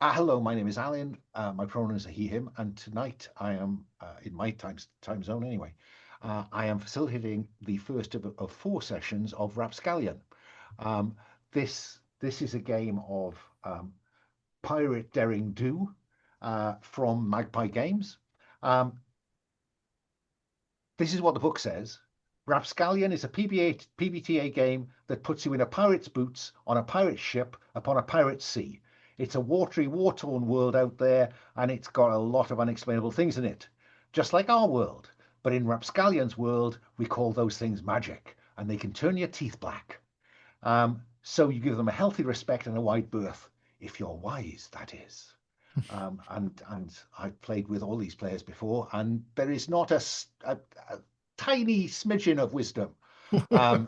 Hello, my name is Alan. My pronouns are he, him, and tonight I am, in my time zone anyway, I am facilitating the first of four sessions of Rapscallion. Um, this is a game of pirate daring do from Magpie Games. Um, this is what the book says. Rapscallion is a PBTA game that puts you in a pirate's boots on a pirate ship upon a pirate sea. It's a watery, war-torn world out there, and it's got a lot of unexplainable things in it, just like our world. But in Rapscallion's world, we call those things magic, and they can turn your teeth black. So you give them a healthy respect and a wide berth, if you're wise, that is. And I've played with all these players before, and there is not a tiny smidgen of wisdom. Um,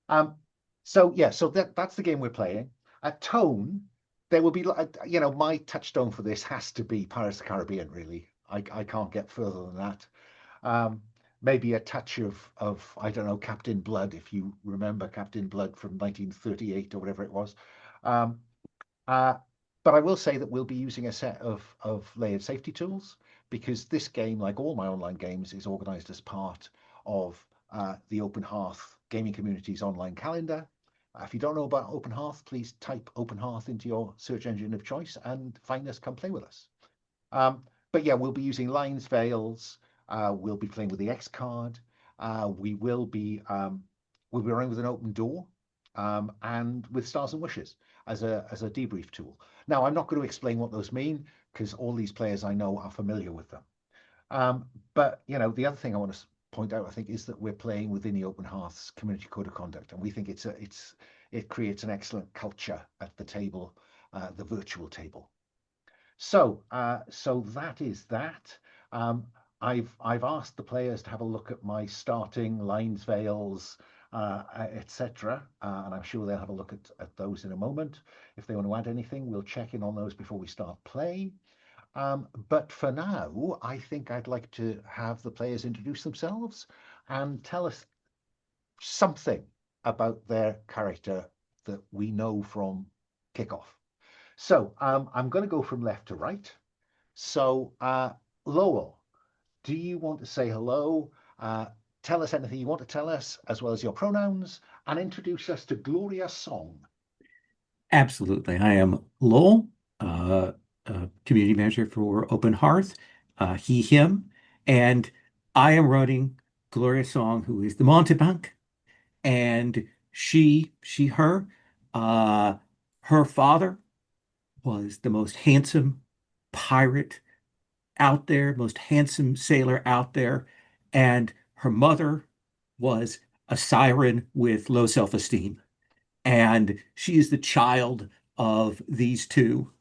um, so yeah, so that's the game we're playing. At tone, there will be, my touchstone for this has to be Pirates of the Caribbean. Really, I can't get further than that. Um, Maybe a touch of I don't know, Captain Blood, if you remember Captain Blood from 1938 or whatever it was. Um, Uh, but I will say that we'll be using a set of layered safety tools because this game, like all my online games, is organized as part of the Open Hearth gaming community's online calendar. If you don't know about Open Hearth, please type Open Hearth into your search engine of choice and find us, come play with us. But yeah, we'll be using lines, veils. We'll be playing with the X card. We'll be running with an open door and with stars and wishes as a debrief tool. Now, I'm not going to explain what those mean because all these players I know are familiar with them. But the other thing I want to point out, I think, is that we're playing within the Open Hearth's community code of conduct, and we think it creates an excellent culture at the table, the virtual table. So that is that. Um, I've asked the players to have a look at my starting lines, veils, etc. And I'm sure they'll have a look at those in a moment. If they want to add anything, we'll check in on those before we start play. But for now, I think I'd like to have the players introduce themselves and tell us something about their character that we know from kickoff. So I'm going to go from left to right. So Lowell, do you want to say hello? Tell us anything you want to tell us, as well as your pronouns, and introduce us to Gloria Song. Absolutely. I am Lowell, community manager for Open Hearth, he, him, and I am running Gloria Song, who is the Mountebank, and her. Uh, Her father was the most handsome pirate out there, most handsome sailor out there, and her mother was a siren with low self-esteem. And she is the child of these two.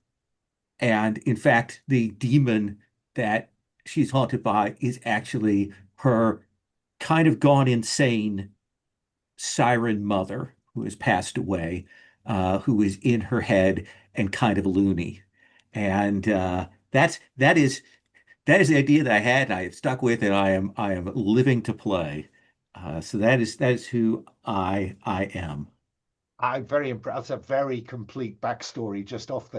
And in fact, the demon that she's haunted by is actually her kind of gone insane siren mother who has passed away, who is in her head and kind of loony. And that is the idea that I had, and I have stuck with, and I am living to play. So that is who I am. I'm very impressed. That's a very complete backstory just off.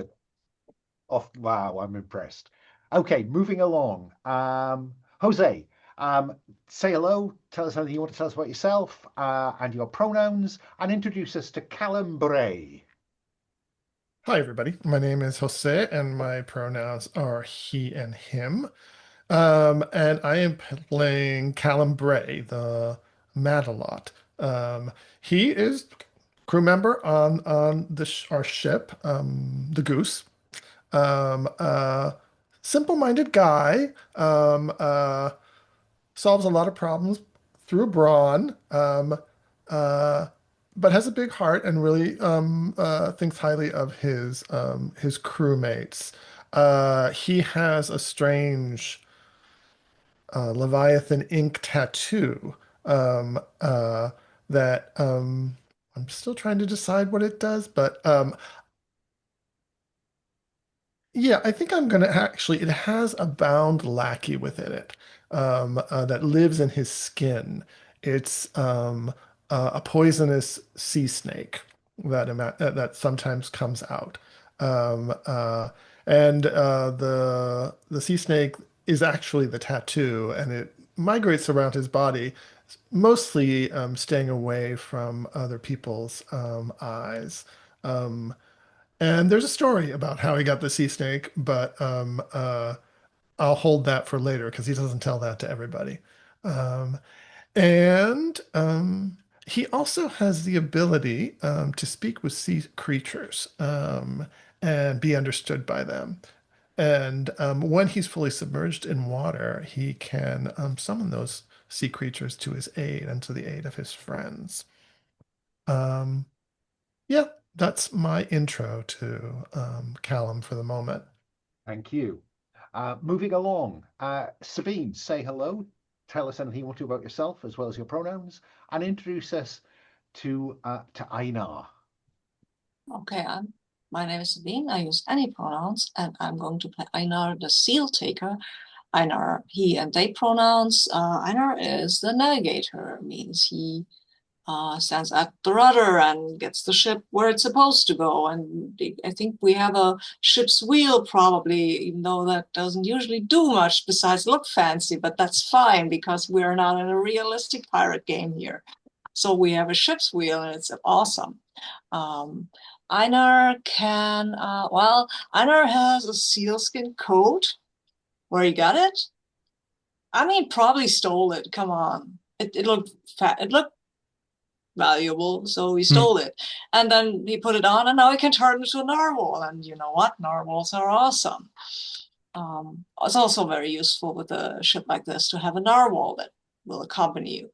Wow, I'm impressed. Okay, moving along. Jose, say hello. Tell us anything you want to tell us about yourself and your pronouns, and introduce us to Calum Brae. Hi, everybody. My name is Jose, and my pronouns are he and him. And I am playing Calum Brae, the Matelot. He is crew member on our ship, the Goose. A simple-minded guy. Solves a lot of problems through brawn. Uh, but has a big heart and really thinks highly of his crewmates. He has a strange Leviathan ink tattoo um, uh, that I'm still trying to decide what it does, but yeah, I think I'm gonna actually. It has a bound lackey within it that lives in his skin. It's a poisonous sea snake. that sometimes comes out. Um, uh, and the sea snake is actually the tattoo, and it migrates around his body, mostly staying away from other people's eyes. Um, and there's a story about how he got the sea snake, but I'll hold that for later because he doesn't tell that to everybody. Um, and he also has the ability to speak with sea creatures and be understood by them. And when he's fully submerged in water, he can summon those sea creatures to his aid and to the aid of his friends. Um, yeah, that's my intro to Callum for the moment. Thank you. Moving along, Sabine, say hello. Tell us anything you want to about yourself as well as your pronouns, and introduce us to Einar. Okay, my name is Sabine. I use any pronouns, and I'm going to play Einar the Seatalker. Einar, he and they pronouns. Einar is the navigator, means he stands at the rudder and gets the ship where it's supposed to go. And I think we have a ship's wheel probably, even though that doesn't usually do much besides look fancy, but that's fine because we're not in a realistic pirate game here. So we have a ship's wheel and it's awesome. Einar can, Einar has a sealskin coat. Where he got it? I mean, probably stole it. Come on. It looked fat. It looked valuable, so he stole it. And then he put it on, and now he can turn into a narwhal. And you know what? Narwhals are awesome. It's also very useful with a ship like this to have a narwhal that will accompany you.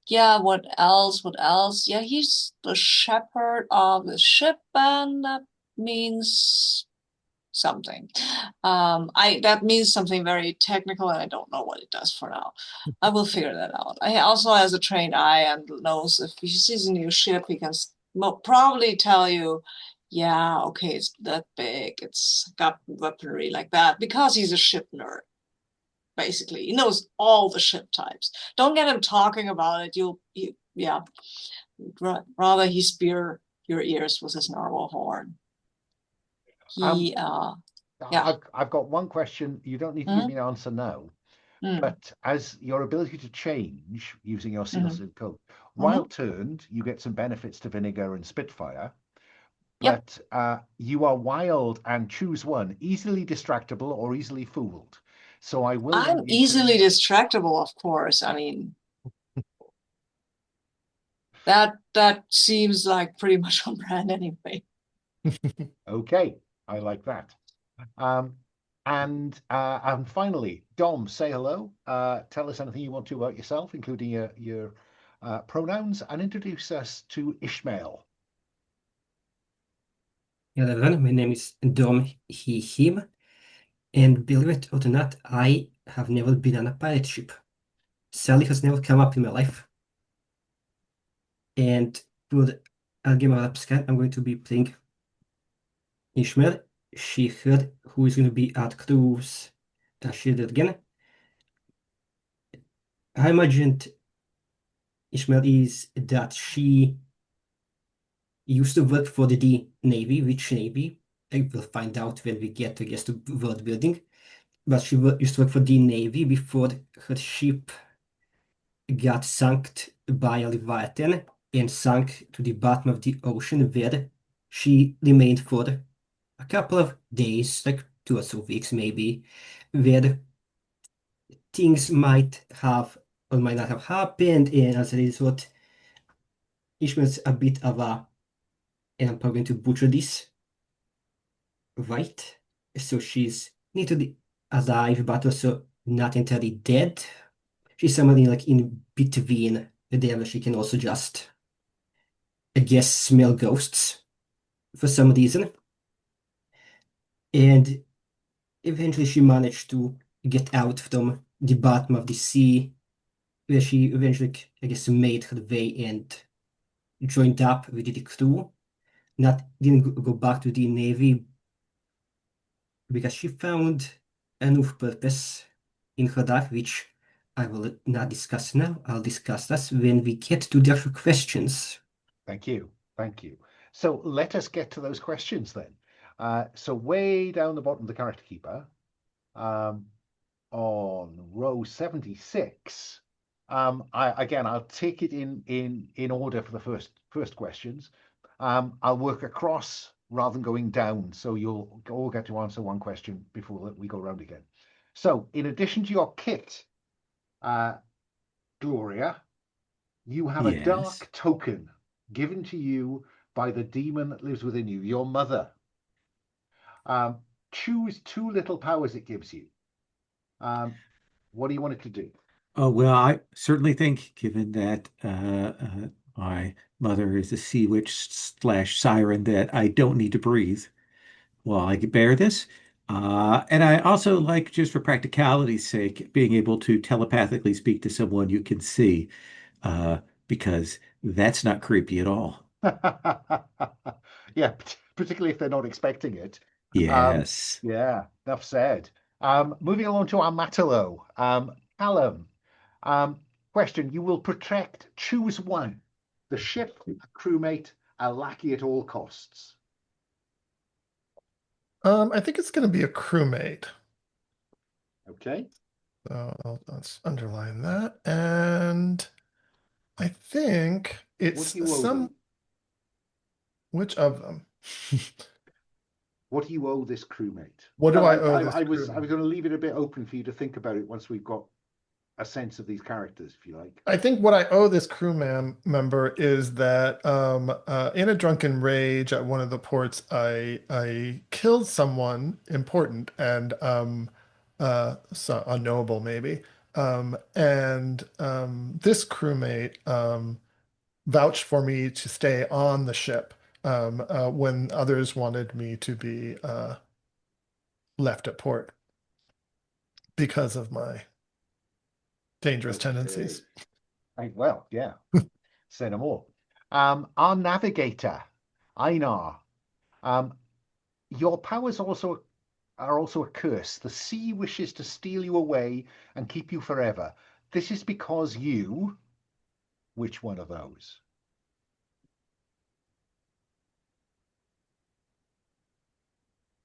Yeah, what else? What else? Yeah, he's the shepherd of the ship, and that means something. That means something very technical, and I don't know what it does for now. I will figure that out. He also has a trained eye and knows if he sees a new ship, he can probably tell you, yeah, okay, it's that big, it's got weaponry like that, because he's a ship nerd. Basically, he knows all the ship types. Don't get him talking about it. Yeah. Rather he spear your ears with his narwhal horn. He, yeah. I've got one question. You don't need to give me an answer now, but as your ability to change using your sealskin coat, while turned, you get some benefits to vinegar and spitfire. But you are wild and choose one, easily distractible or easily fooled. So I'm easily distractible, of course. I mean, that seems like pretty much on brand anyway. Okay, I like that. And finally, Dom, say hello. Tell us anything you want to about yourself, including your pronouns, and introduce us to Ishmael. Hello everyone, my name is Dom, he, him, and believe it or not, I have never been on a pirate ship. Sally has never come up in my life. And for our game of Rapscallion, I'm going to be playing Ishmael. She heard who is going to be at cruise. She did again. I imagined Ishmael is that she used to work for the Navy. Which Navy? I will find out when we get to world building. But she used to work for the Navy before her ship got sunk by a Leviathan and sank to the bottom of the ocean, where she remained for a couple of days, like 2 or 3 weeks maybe, where things might have or might not have happened, and as a result, Ishmael's a bit of a, and I'm probably going to butcher this, right? So she's nearly alive, but also not entirely dead. She's somebody like in between there. She can also just, I guess, smell ghosts for some reason. And eventually she managed to get out from the bottom of the sea, where she eventually, I guess, made her way and joined up with the crew. Didn't go back to the Navy because she found a new purpose in her life, which I will not discuss now. I'll discuss that when we get to the actual questions. Thank you. Thank you. So let us get to those questions then. So way down the bottom of the character keeper, on row 76, I'll take it in order for the first questions. I'll work across rather than going down, so you'll all get to answer one question before we go around again. So in addition to your kit, Gloria, you have a Yes. dark token given to you by the demon that lives within you, your mother. Choose 2 little powers it gives you. What do you want it to do? Oh, well, I certainly think, given that my mother is a sea witch slash siren, that I don't need to breathe while I bear this. And I also like, just for practicality's sake, being able to telepathically speak to someone you can see, because that's not creepy at all. Yeah, particularly if they're not expecting it. Yes. Yeah, enough said. Moving along to our Matelot. Calum, question. You will protect, choose one. The ship, a crewmate, a lackey at all costs. I think it's going to be a crewmate. Okay. So let's underline that. And I think What do it's you owe them? which of them? What do you owe this crewmate? What do Well, I owe this I was crewmate? going to leave it a bit open for you to think about it once we've got a sense of these characters, if you like. I think what I owe this member is that in a drunken rage at one of the ports, I killed someone important and so unknowable maybe. And this crewmate vouched for me to stay on the ship when others wanted me to be left at port because of my dangerous tendencies. Well, yeah. Say no more. Our navigator, Einar. Your powers are also a curse. The sea wishes to steal you away and keep you forever. This is because you, which one of those?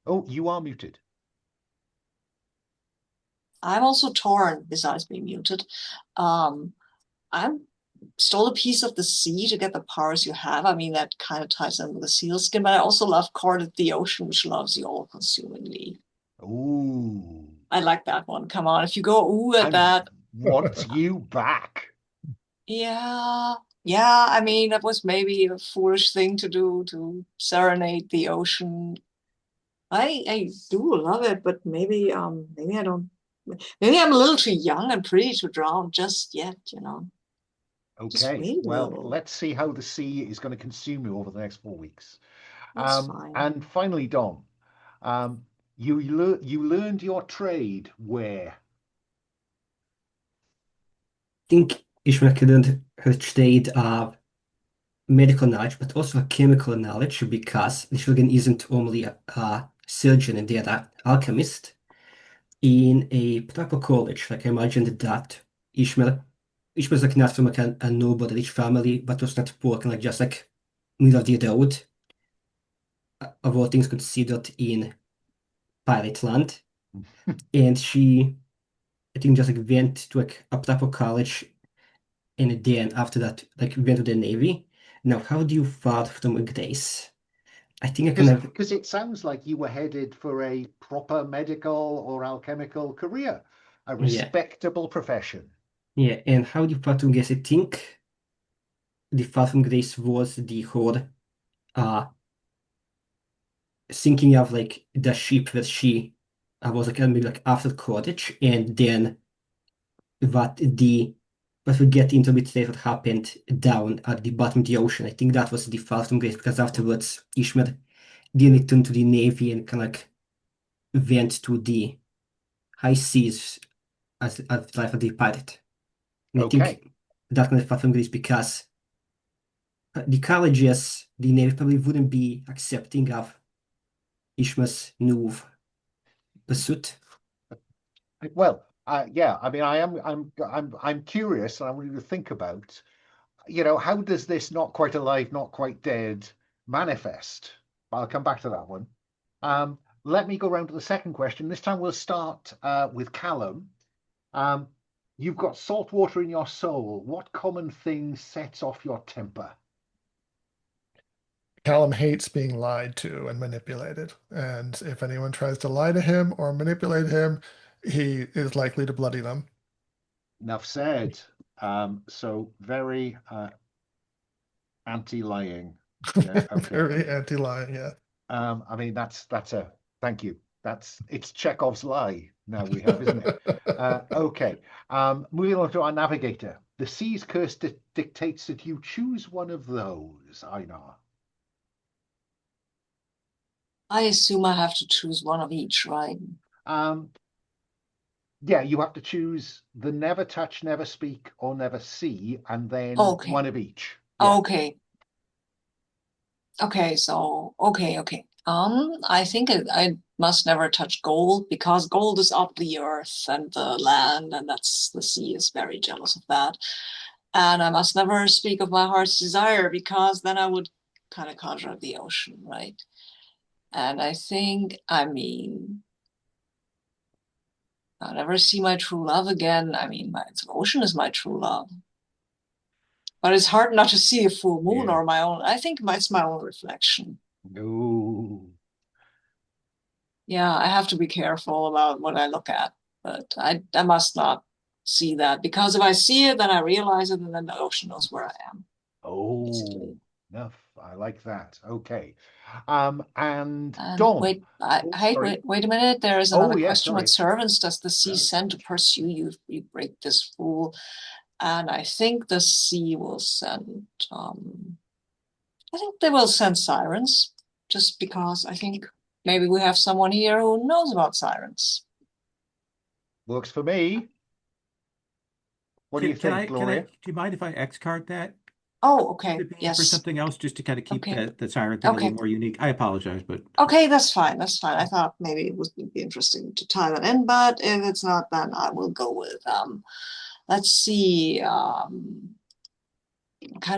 Oh, you are muted. I'm also torn, besides being muted. I stole a piece of the sea to get the powers you have. I mean, that kind of ties in with the sealskin, but I also love Courted the Ocean, which loves you all consumingly. Ooh. I like that one. Come on. If you go ooh at And that. wants you back. Yeah. Yeah. I mean, that was maybe a foolish thing to do, to serenade the ocean. I do love it, but maybe I don't, maybe I'm a little too young and pretty to drown just yet, you know. Just Okay, wait a well, little. let's see how the sea is going to consume you over the next 4 weeks. That's fine. And finally, Dom, you learned your trade where? think Ishmael couldn't have stayed medical knowledge, but also chemical knowledge because Chirurgeon isn't only a surgeon and they're an alchemist. In a proper college, like I imagined that Ishmael's like not from like a noble rich family, but was not poor, kind of like just like middle of the road, of all things considered in pirate land. And she, I think, just like went to like a proper college, and then after that, like went to the Navy. Now, how do you fall from grace? I think I kind of Because it sounds like you were headed for a proper medical or alchemical career, a yeah, respectable profession. yeah. And how do you fall from grace? I think the fall from grace was the whole uh thinking of like the ship that she was like maybe like after college, and then what the but we get into a bit later what happened down at the bottom of the ocean. I think that was the fall from grace because afterwards Ishmael didn't return to the Navy and kind of like went to the high seas as life of the pirate. And I Okay. think that kind of fall from grace because the colleges, the Navy probably wouldn't be accepting of Ishmael's new pursuit. Well, yeah. I mean, I'm curious, and I want you to think about how does this not quite alive, not quite dead manifest? I'll come back to that one. Let me go round to the second question. This time we'll start with Callum. You've got salt water in your soul. What common thing sets off your temper? Callum hates being lied to and manipulated. And if anyone tries to lie to him or manipulate him, he is likely to bloody them. Enough said. So very anti-lying. Yeah, okay. Very anti-lying, yeah. I mean, that's a thank you. It's Chekhov's lie now we have, isn't it? Okay. Moving on to our navigator. The sea's curse dictates that you choose one of those, Einar. I assume I have to choose one of each, right? Yeah, you have to choose the never touch, never speak, or never see, and then Okay. one of each. Yeah. Okay. Okay, so okay. I think I must never touch gold because gold is of the earth and the land, and that's the sea is very jealous of that. And I must never speak of my heart's desire because then I would kind of conjure up the ocean, right? And I mean, I'll never see my true love again. I mean, the ocean is my true love. But it's hard not to see a full moon Yeah. or my own. I think it's my own reflection. No. Yeah, I have to be careful about what I look at, but I must not see that because if I see it, then I realize it, and then the ocean knows where I am. Oh, Basically. enough. I like that. Okay. And And Dom. wait, Sorry. wait a minute. There is Oh, another yeah, question. sorry. What servants does the sea No, send to that's right. pursue you if you break this fool? And I think the sea will send. I think they will send sirens, just because I think maybe we have someone here who knows about sirens. Works for me. What do you think, Gloria? Do you mind if I X card that? Oh, okay. Could be for Yes. something else just to kind of keep Okay. that siren thing a Okay. little more unique. I apologize, but Okay, that's fine. That's fine. I thought maybe it would be interesting to tie that in, but if it's not, then I will go with let's see, kind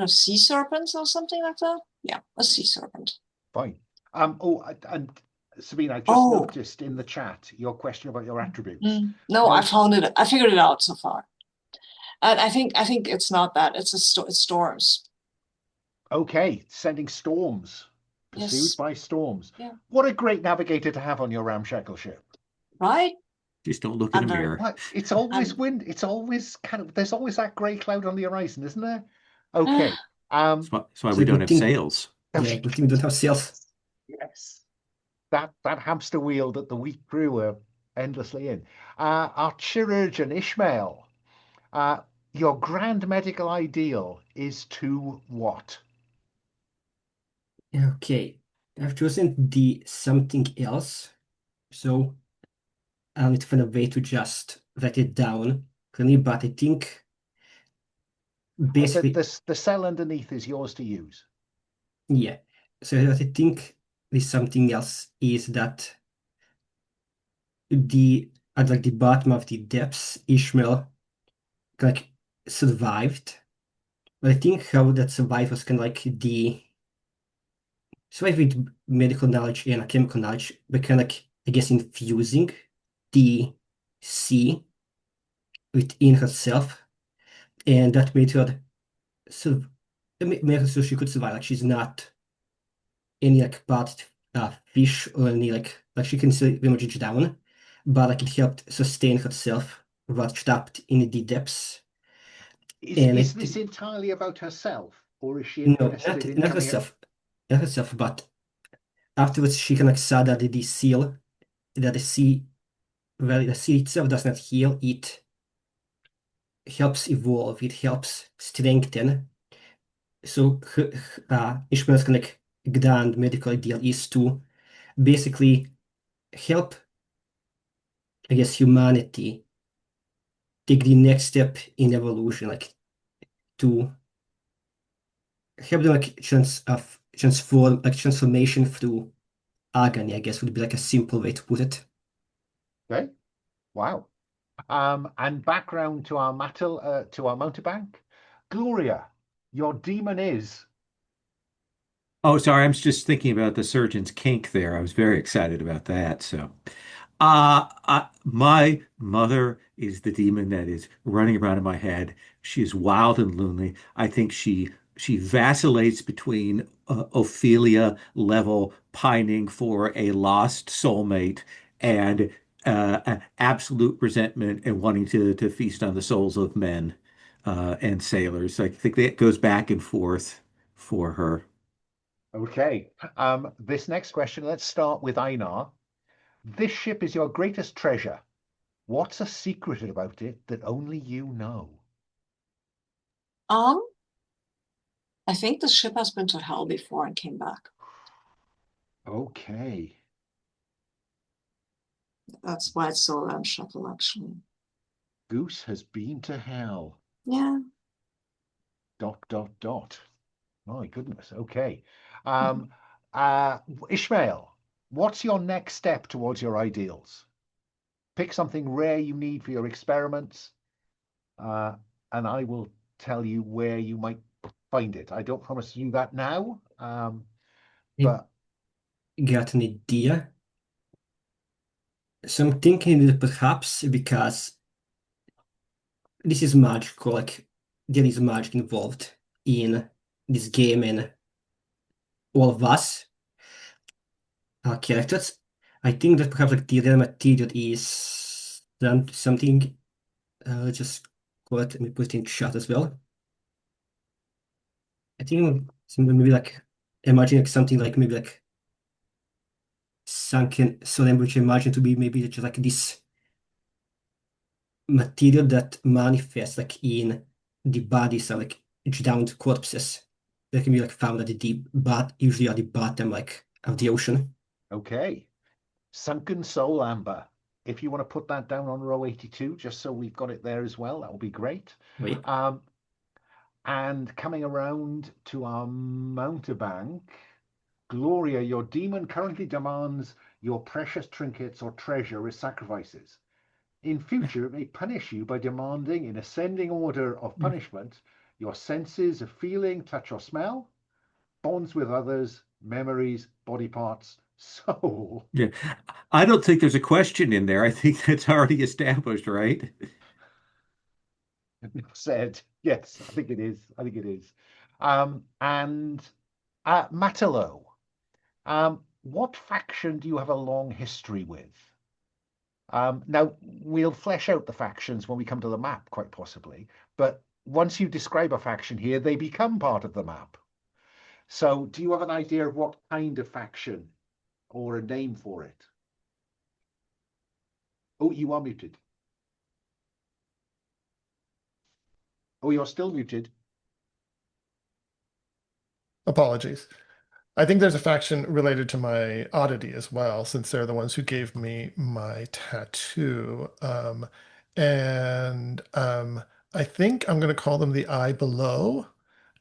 of sea serpents or something like that. Yeah, a sea serpent. Fine. And Sabine, I just noticed in the chat your question about your attributes. No, I found it. I figured it out so far. And I think it's not that. It's it's storms. Okay, sending storms. Pursued Yes. by storms. Yeah. What a great navigator to have on your ramshackle ship. Right? just don't look in a mirror. What? It's always wind. It's always there's always that grey cloud on the horizon, isn't there? Okay. That's why It's we a don't good have thing. sails. Yeah, good thing we don't have sails. Yes. That hamster wheel that the weak crew are endlessly in. Our chirurgeon Ishmael. Your grand medical ideal is to what? Okay, I've chosen the something else, so I'll need to find a way to just write it down clearly, but I think basically, The cell underneath is yours to use. yeah. So what I think the something else is that at like the bottom of the depths, Ishmael like survived. But I think how that survived was kind of like the survived with medical knowledge and chemical knowledge, but kind of like I guess infusing the sea within herself, and that made her sort of made her so she could survive. Like she's not any like bad fish or any like she can still emerge down, but like it helped sustain herself while trapped in the depths. And Is this entirely about herself, or is she no, interested in not coming out? herself, not herself, but afterwards she can like saw that the seal that the sea well the sea itself does not heal, it helps evolve, it helps strengthen. So Ishmael's kind of like grand medical ideal is to basically help, I guess, humanity take the next step in evolution, like to help them like transform, like transformation through agony, I guess would be like a simple way to put it. Okay. Wow. And background to our Mountebank. Gloria, Your demon is. Oh, sorry, I'm just thinking about the surgeon's kink there. I was very excited about that. So, my mother is the demon that is running around in my head. She is wild and lonely. I think she vacillates between Ophelia level pining for a lost soulmate and absolute resentment and wanting to feast on the souls of men and sailors. I think that goes back and forth for her. Okay. This next question, let's start with Einar. This ship is your greatest treasure. What's a secret about it that only you know? Um, I think the ship has been to hell before and came back. Okay. That's why it's so ramshackle, actually. Goose has been to hell. Yeah. ... My goodness. Okay. Um, Ishmael, what's your next step towards your ideals? Pick something rare you need for your experiments, and I will tell you where you might find it. I don't promise you that now, but Got an idea. So I'm thinking that perhaps because this is magical, like there is magic involved in this game and all of us are characters. I think that perhaps like the real material is something. Just call it. Let me put it in chat as well. I think maybe like imagine like something like maybe like sunken solemn, which I imagine to be maybe just like this material that manifests like in the bodies of like drowned corpses that can be like found at the deep, but usually at the bottom like of the ocean. okay. Sunken Soul Amber. If you want to put that down on row 82, just so we've got it there as well, that will be great. Wait, And coming around to our Mountebank, Gloria, your demon currently demands your precious trinkets or treasure as sacrifices. In future, it may punish you by demanding, in ascending order of punishment, your senses of feeling, touch, or smell, bonds with others, memories, body parts, soul. Yeah, I don't think there's a question in there. I think that's already established, right? Said, yes, I think it is. I think it is. And Matelot, what faction do you have a long history with? Now, we'll flesh out the factions when we come to the map, quite possibly. But once you describe a faction here, they become part of the map. So do you have an idea of what kind of faction or a name for it? Oh, you are muted. Oh, you're still muted. Apologies. I think there's a faction related to my oddity as well, since they're the ones who gave me my tattoo. And I think I'm going to call them the Eye Below.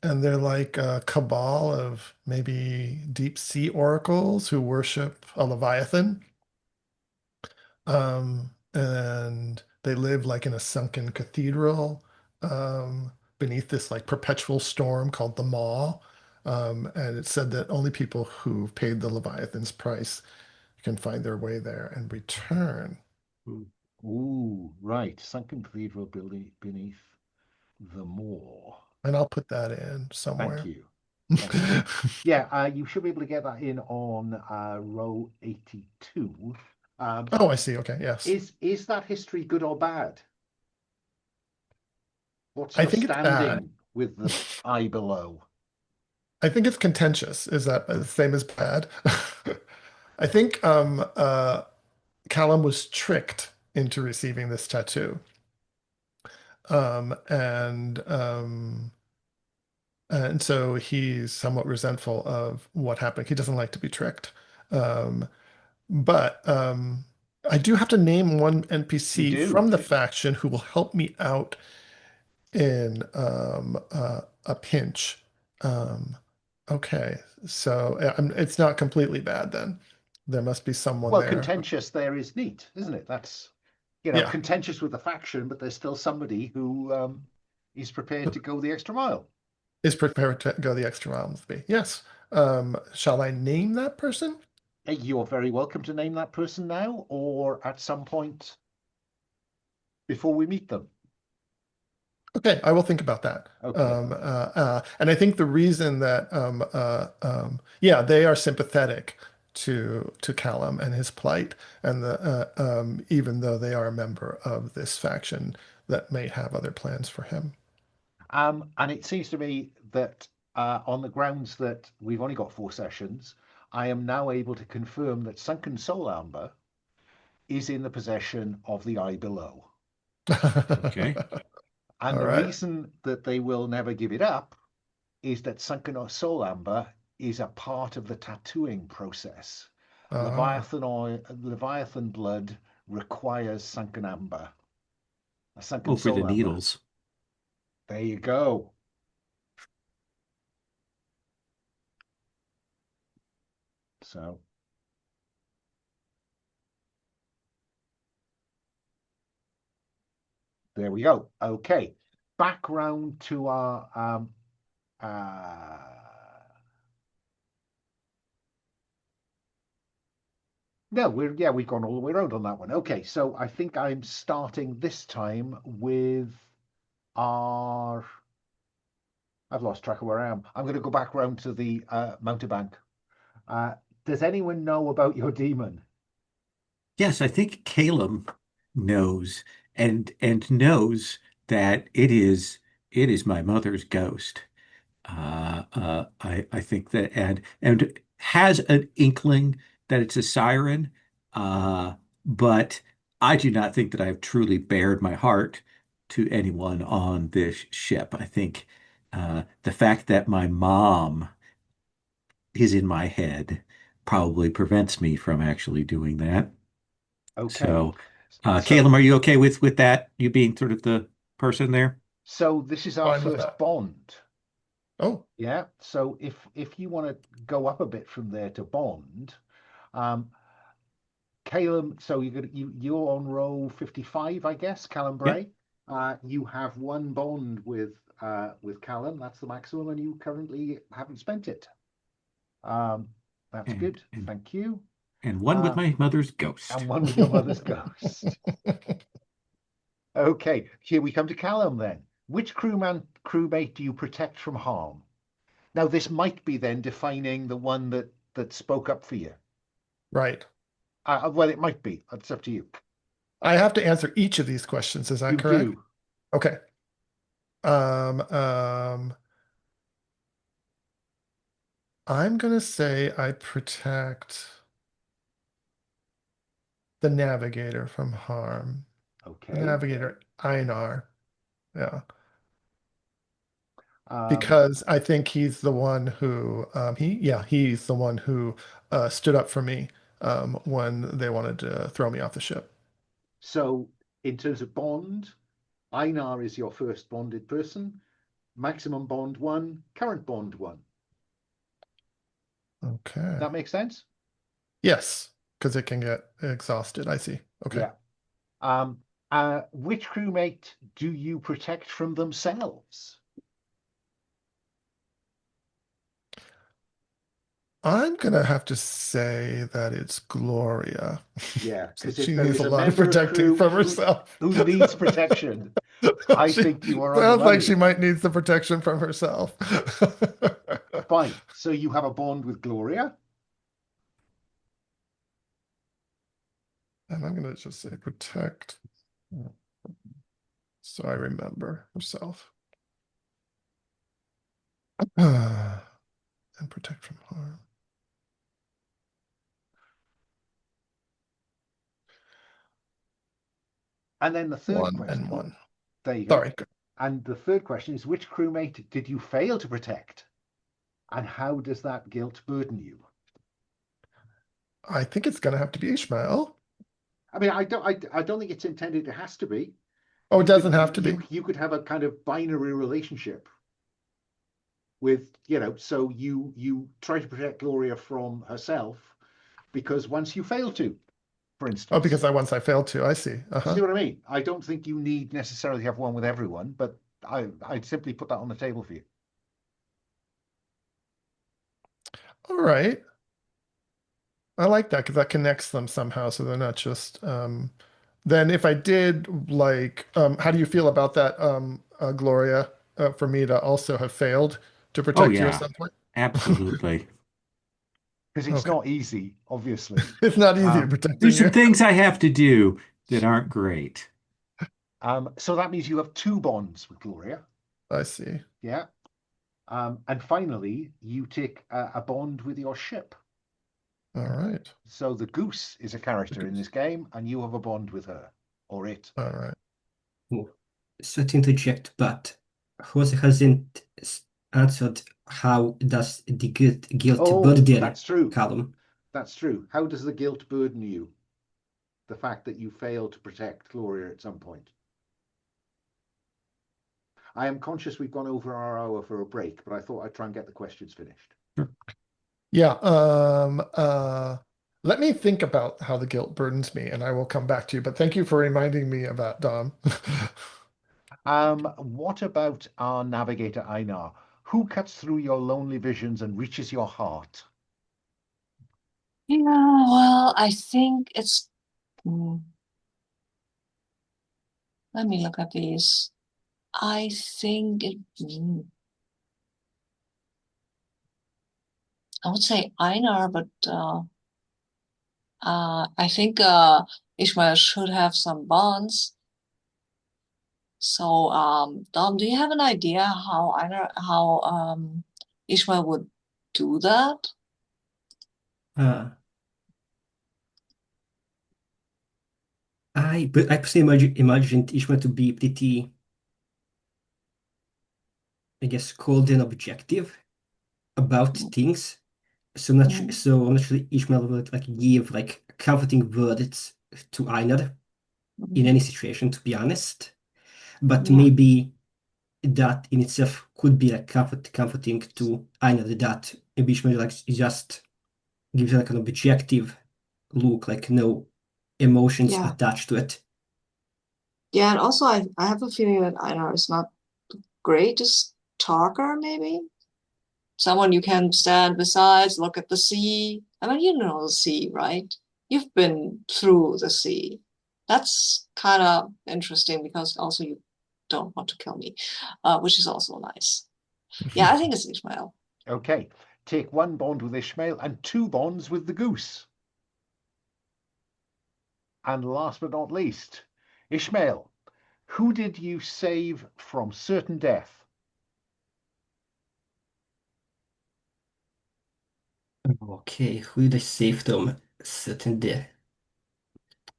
And they're like a cabal of maybe deep sea oracles who worship a Leviathan. And they live like in a sunken cathedral beneath this like perpetual storm called the Maw. And it's said that only people who've paid the Leviathan's price can find their way there and return. Ooh, right. Sunken Cathedral building beneath the moor. And I'll put that in Thank somewhere. you. Thank you. Yeah, you should be able to get that in on row 82. Oh, I see. Okay, yes. Is that history good or bad? What's I your think it's bad. standing with the eye below? I think it's contentious. Is that the same as bad? I think Callum was tricked into receiving this tattoo. Um, and um, and so he's somewhat resentful of what happened. He doesn't like to be tricked. Um, but I do have to name one You NPC do. from the faction who will help me out in a pinch. Um, okay, so it's not completely bad then. There must be someone Well, there. contentious there is neat, isn't it? That's, Yeah, contentious with the faction, but there's still somebody who is prepared to go the extra mile. is prepared to go the extra mile with me. Yes. Shall I name that person? You're very welcome to name that person now or at some point before we meet them. Okay, I will think about that. Okay. And I think the reason that yeah, they are sympathetic to Callum and his plight, and even though they are a member of this faction that may have other plans for him. And it seems to me that on the grounds that we've only got 4 sessions, I am now able to confirm that Sunken Soul Amber is in the possession of the Eye Below. Okay. And All the right. reason that they will never give it up is that Sunken Soul Amber is a part of the tattooing process. Leviathan blood requires Sunken Amber. A Sunken Oh, for the Soul Amber. needles. There you go. So there we go. Okay. Back round to our no, we've gone all the way around on that one. Okay, so I think I'm starting this time with our I've lost track of where I am. I'm going to go back round to the Mountebank. Does anyone know about your demon? Yes, I think Calum knows and knows that it is my mother's ghost. I think that and has an inkling that it's a siren, but I do not think that I've truly bared my heart to anyone on this ship. I think the fact that my mom is in my head probably prevents me from actually doing that. Okay. So, So Calum, are you okay with that? You being sort of the person there? so this is our Fine with first that. bond. Oh, Yeah. So if you want to go up a bit from there to bond, Calum, so you're on roll 55, I guess, Calum Yeah. Brae. You have 1 bond with Calum. That's the maximum, and you currently haven't spent it. That's And, good. and Thank you. and one with my mother's ghost. And 1 with your mother's ghost. Okay, here we come to Calum then. Which crewmate do you protect from harm? Now, this might be then defining the one that spoke up for you. right. Well, it might be. It's up to you. I have to answer each of these questions. Is that You correct? do. Okay. I'm gonna say I protect the Navigator from harm. The Okay. Navigator, Einar. Yeah. Um, Because I think he's the one who he's the one who stood up for me when they wanted to throw me off the ship. so, in terms of bond, Einar is your first bonded person. Maximum bond 1, current bond 1. Okay. That makes sense? Yes, because it can get exhausted. I see. Okay. Yeah. Which crewmate do you protect from themselves? I'm gonna have to say that it's Gloria. Yeah, So because she if there needs is a a lot of member of protecting crew from herself. who needs protection, I She think you are on the sounds like she money. might need some protection from herself. Fine. So you have a bond with Gloria. And I'm gonna just say protect. So I remember herself. And protect from harm. And then the third 1 question. and 1. There you go. Sorry. And the third question is, which crewmate did you fail to protect? And how does that guilt burden you? I think it's gonna have to be Ishmael. I mean, I don't think it's intended. It has to be. Oh, it You doesn't could have to be. you could have a kind of binary relationship with, so you try to protect Gloria from herself because once you fail to, for instance. Oh, because once I failed to. I see. See Uh-huh. what I mean? I don't think you need necessarily have one with everyone, but I'd simply put that on the table for you. All right. I like that because that connects them somehow, so they're not just then if I did like how do you feel about that Gloria for me to also have failed to Oh, protect you at yeah, some point? absolutely. Because it's Okay. not easy, obviously. It's not easy Um, protecting There's some you. things I have to do that aren't great. so that means you have two bonds with Gloria. I see. Yeah. And finally, you take a bond with your ship. All right. So the Goose is a character in this game, and you have a bond with her or it. All right. Oh, sorry to interject, but Jose hasn't answered how does the guilt Oh, burden that's true. Calum? That's true. How does the guilt burden you? The fact that you failed to protect Gloria at some point. I am conscious we've gone over our hour for a break, but I thought I'd try and get the questions finished. Yeah. Let me think about how the guilt burdens me, and I will come back to you. But thank you for reminding me of that, Dom. What about our navigator Einar? Who cuts through your lonely visions and reaches your heart? Yeah, well, I think it's. Let me look at these. I think it. I would say Einar, but I think Ishmael should have some bonds. So, Dom, do you have an idea how Ishmael would do that? Uh, I personally imagined Ishmael to be pretty, I guess, cold and objective about things. Mm, So I'm not sure Ishmael would like give like comforting words to Einar in mm, any situation, to be honest. But yeah, maybe that in itself could be like comforting to Einar that maybe Ishmael like just gives like an objective look, like no emotions yeah, attached to it. yeah. And also, I have a feeling that Einar is not the greatest talker, maybe. Someone you can stand beside, look at the sea. I mean, you know the sea, right? You've been through the sea. That's kind of interesting because also you don't want to kill me, which is also nice. Yeah, I think it's Ishmael. Okay, take one bond with Ishmael and two bonds with the Goose. And last but not least, Ishmael, who did you save from certain death? Okay, who did I save them? Certain there.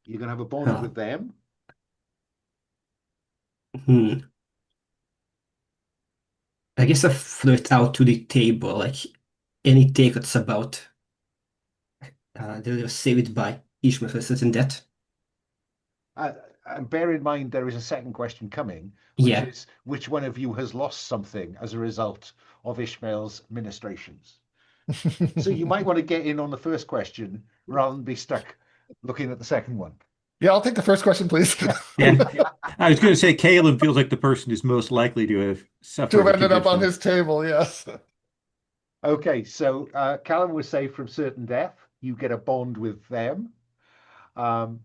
You're going to have a bond Huh. with them. Hmm. I guess I threw it out to the table, like any take that's about they were saved by Ishmael for certain death. And bear in mind, there is a second question coming, which Yeah. is which one of you has lost something as a result of Ishmael's ministrations? So you might want to get in on the first question rather than be stuck looking at the second one. Yeah, I'll take the first question, please. Yeah, I was going to say Caleb feels like the person who's most likely to have To have suffered a ended up on condition. his table, yes. Okay, so Calum was saved from certain death. You get a bond with them,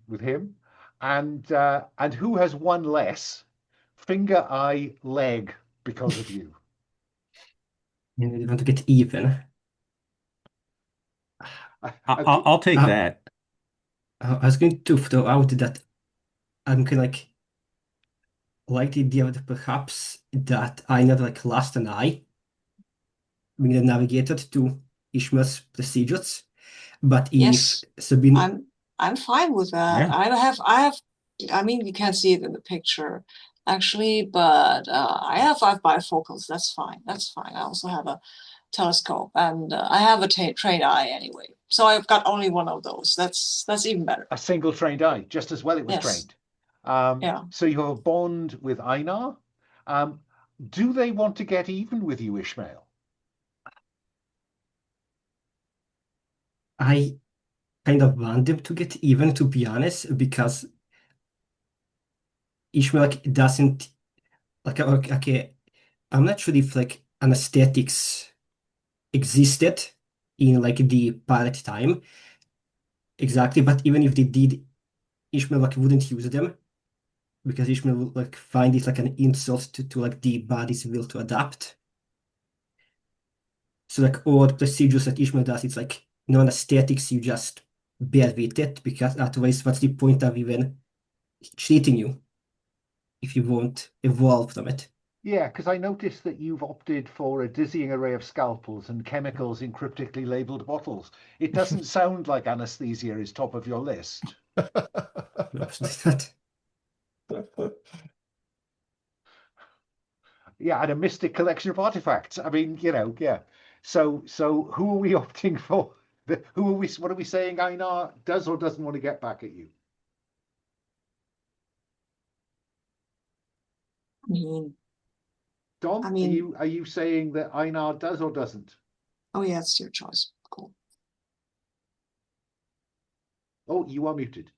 with him, and who has one less finger, eye, leg because of you? And we want to get even. I, I- I I'll, keep, I'll take Uh, that. I was going to throw out that I'm kind of like the idea that perhaps that I not like lost an eye being the navigator to Ishmael's procedures, but if Yes, Sabine, I'm fine with that. Yeah. I mean you can't see it in the picture actually, but I have five bifocals. That's fine. That's fine. I also have a telescope and I have a trained eye anyway. So I've got only one of those. That's even better. a single trained eye, just as well it was Yes. trained. Yeah. So you have a bond with Einar. Um, do they want to get even with you, Ishmael? I kind of want them to get even, to be honest, because Ishmael doesn't okay. I'm not sure if like anesthetics existed in like the pirate time. Exactly, but even if they did, Ishmael like wouldn't use them because Ishmael would like find it like an insult to like the body's will to adapt. So like all the procedures that Ishmael does, it's like non-aesthetics, you just bear with it because otherwise what's the point of even treating you if you won't evolve from it? Yeah, because I noticed that you've opted for a dizzying array of scalpels and chemicals in cryptically labeled bottles. It doesn't sound like anesthesia is top of your list. No, absolutely not. Yeah, and a mystic collection of artifacts. I mean, yeah. So who are we opting for? What are we saying Einar does or doesn't want to get back at you? Dom, I mean, are you saying that Einar does or doesn't? oh yeah, it's your choice. Cool. Oh, you are muted.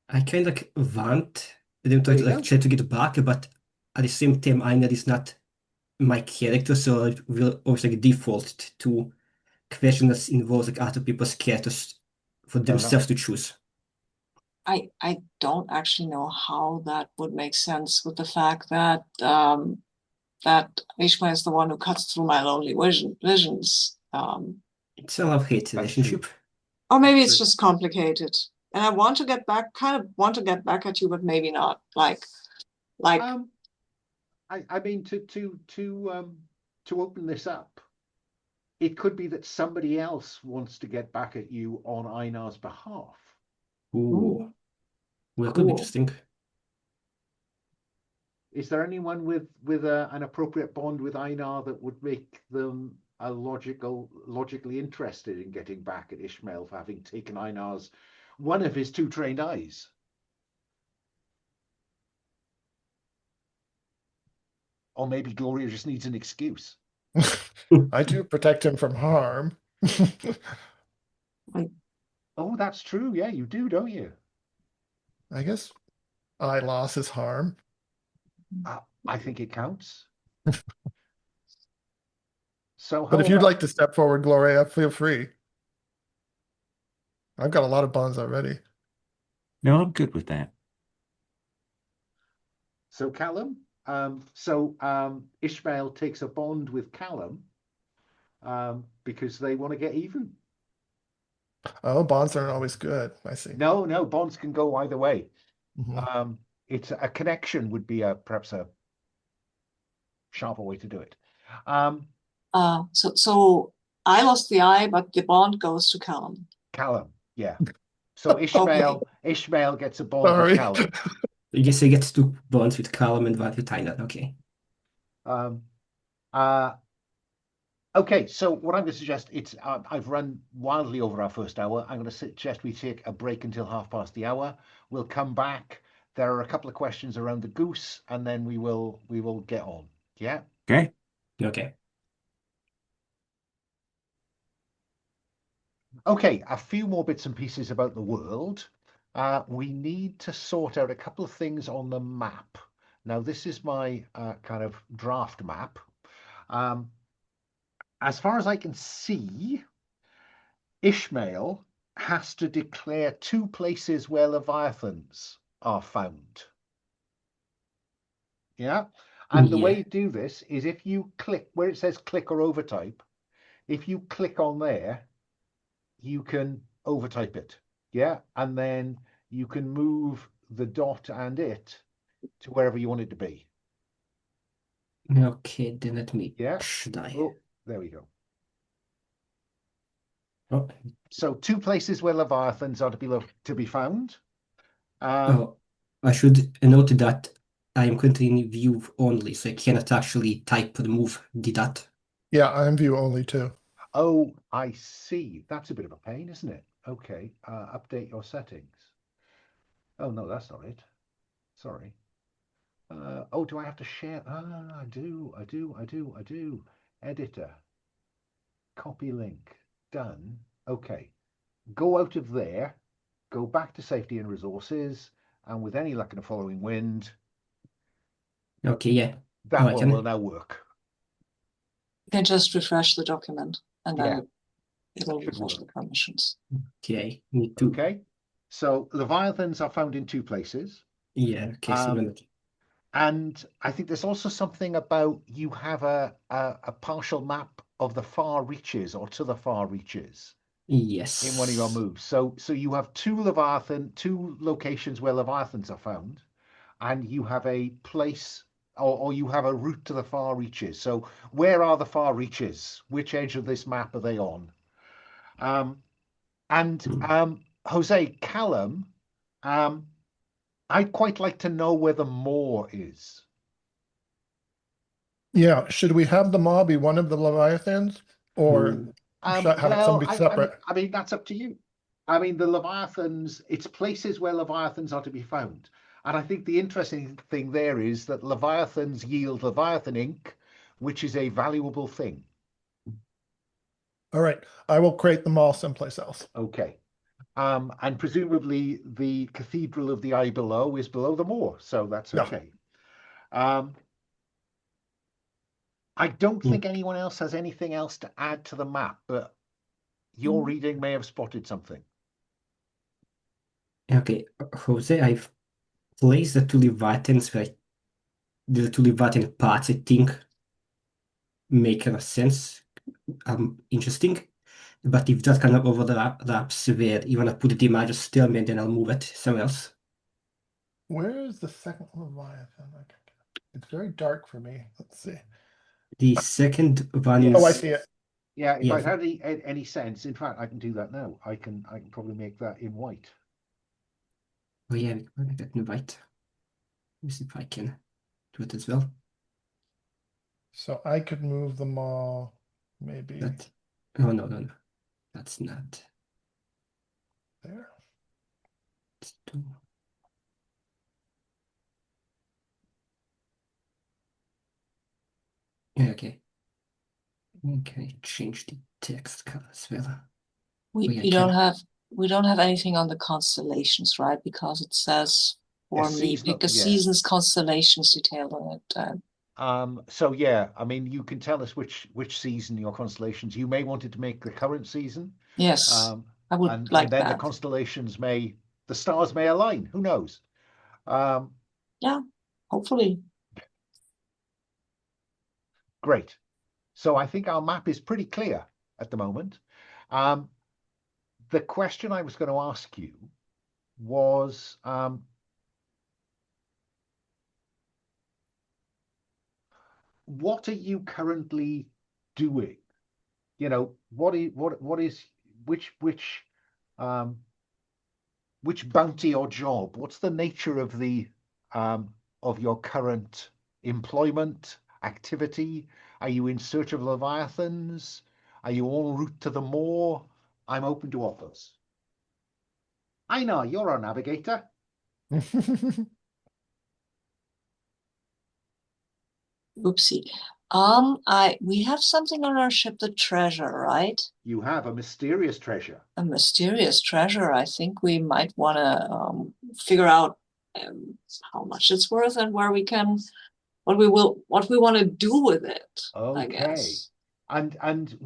I kind of like want them There to you like go. try to get back, but at the same time, Einar is not my character, so I will always like default to questions that involve like other people's characters for Fair enough. themselves to choose. I don't actually know how that would make sense with the fact that that Ishmael is the one who cuts through my lonely visions. It's a love-hate relationship. Or maybe That's it's true. just complicated. And I want to get back, kind of want to get back at you, but maybe not. Like I mean to open this up, it could be that somebody else wants to get back at you on Einar's behalf. Ooh, well, could be cool. interesting. Is there anyone with an appropriate bond with Einar that would make them logically interested in getting back at Ishmael for having taken Einar's one of his two trained eyes? Or maybe Gloria just needs an excuse. I do protect him from harm. Oh, that's true. Yeah, you do, don't you? I guess I lost his harm. I think it counts. So But how if you'd about like to step forward, Gloria, feel free. I've got a lot of bonds already. No, I'm good with that. so Calum? Ishmael takes a bond with Calum because they want to get even. Oh, bonds aren't always good. I see. No, bonds can go either way. Mhm. It's a connection would be perhaps a sharper way to do it. So I lost the eye, but the bond goes to Calum. Calum, yeah. So Ishmael gets a bond with Sorry. Calum. I guess I get two bonds with Calum and one with Einar. Okay. Okay, so what I'm going to suggest, I've run wildly over our first hour. I'm going to suggest we take a break until 1:30. We'll come back. There are a couple of questions around the goose, and then we will get on. Yeah. Okay. Okay. Okay, a few more bits and pieces about the world. We need to sort out a couple of things on the map. Now, this is my kind of draft map. As far as I can see, Ishmael has to declare two places where Leviathans are found. Yeah. And the way Yeah. you do this is if you click where it says click or overtype, if you click on there, you can overtype it. Yeah. And then you can move the dot and it to wherever you want it to be. Okay, then let me Yeah. try. Oh, there we go. Oh, So two places where Leviathans are to be found. oh, I should note that I am currently in view only, so I cannot actually type the move the dot. Yeah, I'm view only too. Oh, I see. That's a bit of a pain, isn't it? Okay, update your settings. Oh, no, that's not it. Sorry. Oh, do I have to share? I do. Editor. Copy link. Done. Okay. Go out of there. Go back to safety and resources. And with any luck in the following wind, Okay, yeah. that I one will can. now work. You can just refresh the document and Yeah. then it'll Should refresh work. the permissions. Okay, me too. Okay. So Leviathans are found in 2 places. Yeah, okay, so And I think there's also something about you have a partial map of the far reaches or to the far reaches yes. in one of your moves. So you have 2 locations where Leviathans are found, and you have a place or you have a route to the far reaches. So where are the far reaches? Which edge of this map are they on? Jose, Callum, I'd quite like to know where the moor is. Yeah, should we have the maw be one of the Leviathans, or should I have some be separate? I mean, that's up to you. I mean, the Leviathans, it's places where Leviathans are to be found. And I think the interesting thing there is that Leviathans yield Leviathan ink, which is a valuable thing. All right, I will create the maw someplace else. Okay. And presumably the Cathedral of the Eye below is below the moor, so that's okay. I don't think anyone else has anything else to add to the map, but your reading may have spotted something. Okay, Jose, I've placed the 2 Leviathans where the 2 Leviathan parts, I think, make kind of sense. Interesting. But if that kind of overlaps where you want to put the image of stalemate, then I'll move it somewhere else. Where is the second Leviathan? It's very dark for me. Let's see. The second one is... Oh, I see it. Yeah, if I had any sense, in fact, I can do that now. I can probably make that in white. Oh yeah, we can make that in white. Let me see if I can do it as well. So I could move the maw, maybe Oh no, that's not there. Let's do... Yeah, okay. Can I change the text color as well? We don't have anything on the constellations, right? Because it says for me, pick a season's constellations detailed on it. So yeah, I mean, you can tell us which season your constellations. You may want it to make the current season. Yes, I would like and then that. the constellations the stars may align. Who knows? Yeah, hopefully. Great. So I think our map is pretty clear at the moment. The question I was going to ask you was, what are you currently doing? You know, which bounty or job? What's the nature of of your current employment activity? Are you in search of Leviathans? Are you en route to the moor? I'm open to offers. Einar, you're our navigator. Oopsie. We have something on our ship, the treasure, right? You have a mysterious treasure. A mysterious treasure. I think we might want to figure out how much it's worth and where we can, what we want to do with it. Okay. I guess. And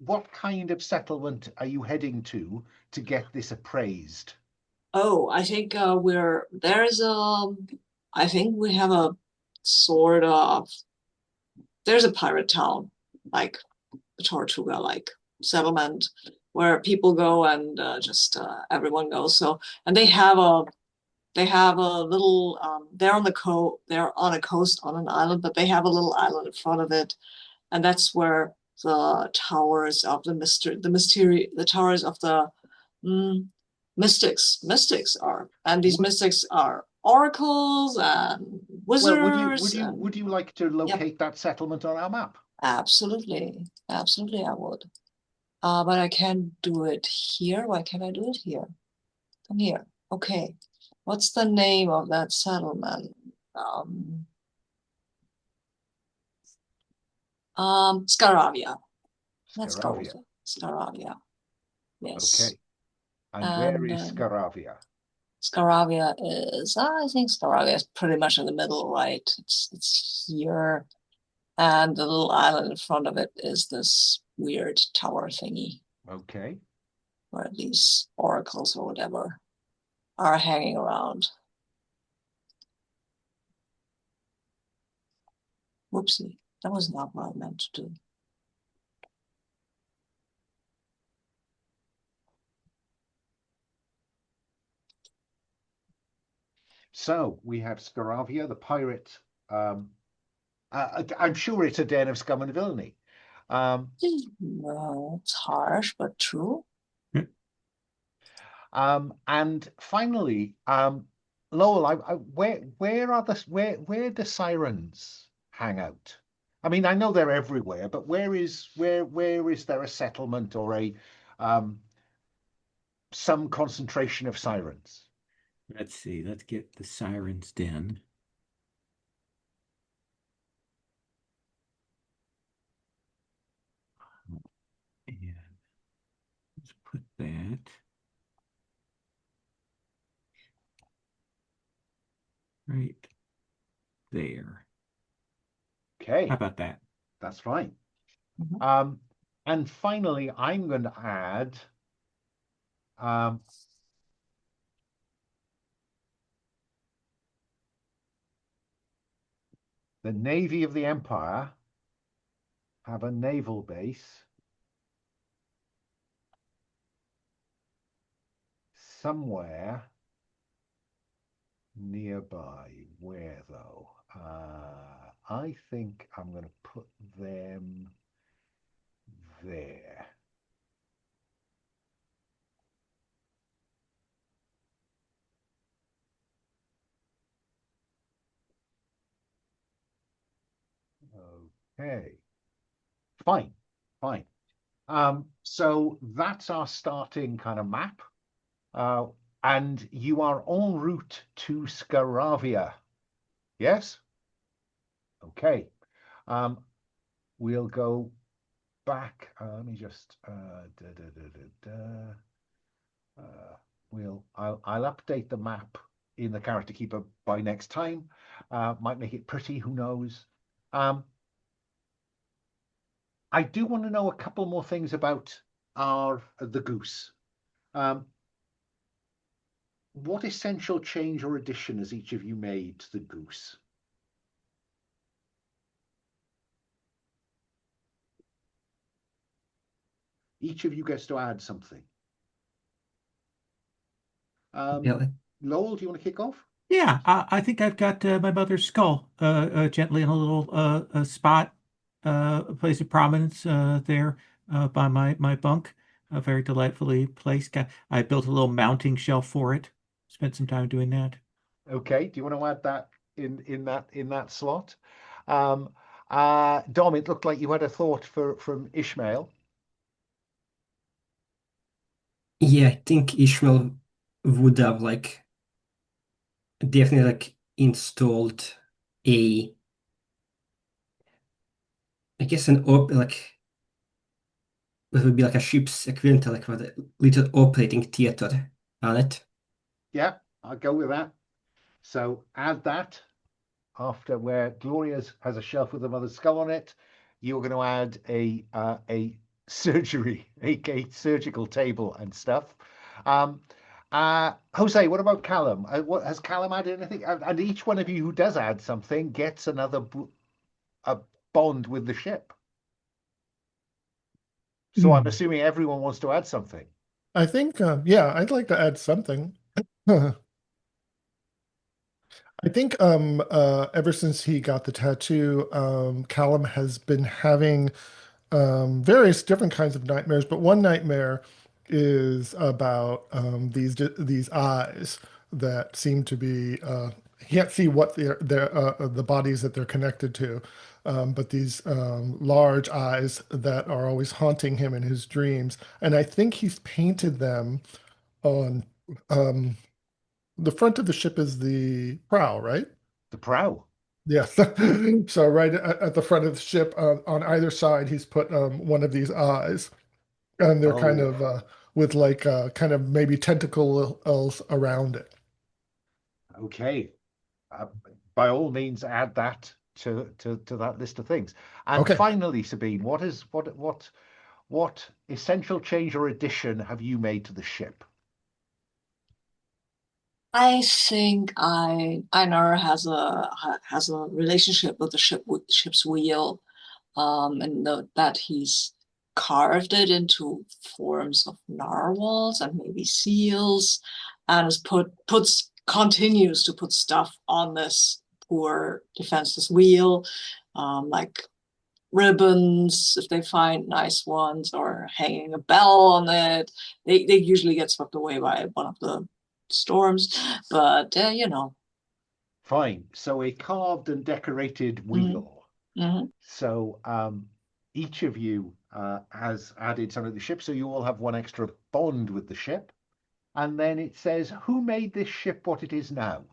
what kind of settlement are you heading to get this appraised? Oh, I think I think we have a sort of, there's a pirate town, like a Tortuga, like settlement where people go and just everyone goes. So, and they have a little, they're on a coast on an island, but they have a little island in front of it. And that's where the towers of the towers of the mystics are. And these mystics are oracles and wizards. Well, would you like to locate that settlement on our map? Absolutely, I would. But I can't do it here. Why can't I do it here? Come here. Okay. What's the name of that settlement? Scaravia. Let's go with it. Scaravia. Yes. Okay. And where is Scaravia? Scaravia is, I think Scaravia is pretty much in the middle, right? It's here. And the little island in front of it is this weird tower thingy Okay. where these oracles or whatever are hanging around. Whoopsie, that was not what I meant to do. So we have Scaravia, the pirate. I'm sure it's a den of scum and villainy. No, it's harsh, but true. And finally, Lowell, where do sirens hang out? I mean, I know they're everywhere, but where is there a settlement or a some concentration of sirens? Let's see. Let's get the Siren's Den. And let's put that right there. Okay, How about that? that's fine. Mhm. And finally, I'm going to add the Navy of the Empire have a naval base somewhere nearby. Where though? I think I'm going to put them there. Okay, fine, fine. So that's our starting kind of map. And you are en route to Scaravia. Yes? Okay. We'll go back. Let me just I'll update the map in the character keeper by next time. Might make it pretty, who knows? I do want to know a couple more things about the Goose. What essential change or addition has each of you made to the Goose? Each of you gets to add something. Yeah, Lowell, do you want to kick off? Yeah, I think I've got my mother's skull gently in a little spot, a place of prominence there by my bunk. Very delightfully placed. I built a little mounting shelf for it. Spent some time doing that. Okay. Do you want to add that in that slot? Dom, it looked like you had a thought from Ishmael. yeah, I think Ishmael would have like definitely like installed a, I guess an op like it would be like a ship's equivalent to like with a little operating theater on it. Yeah, I'll go with that. So add that after where Gloria's has a shelf with a mother's skull on it. You're going to add a surgery, a surgical table and stuff. Jose, what about Callum? What has Callum added anything? And each one of you who does add something gets another a bond with the ship. So I'm assuming everyone wants to add something. I think, yeah, I'd like to add something. I think ever since he got the tattoo, Callum has been having various different kinds of nightmares, but one nightmare is about these eyes that seem to be he can't see what they're the bodies that they're connected to, but these large eyes that are always haunting him in his dreams, and I think he's painted them on the front of the ship is the prow, right? The prow. Yeah. So right at the front of the ship, on either side, he's put one of these eyes, and they're kind Oh, of with like kind of maybe tentacles around it. okay. Uh, by all means, add that to that list of things. And Okay. finally, Sabine, what essential change or addition have you made to the ship? I think Einar has a relationship with the ship's wheel, and that he's carved it into forms of narwhals and maybe seals, and has continues to put stuff on this poor defenseless wheel, like ribbons if they find nice ones, or hanging a bell on it. They usually get swept away by one of the storms, but Fine. So a carved and decorated wheel. Mm-hmm. So each of you has added something to the ship, so you all have one extra bond with the ship. And then it says, who made this ship what it is now?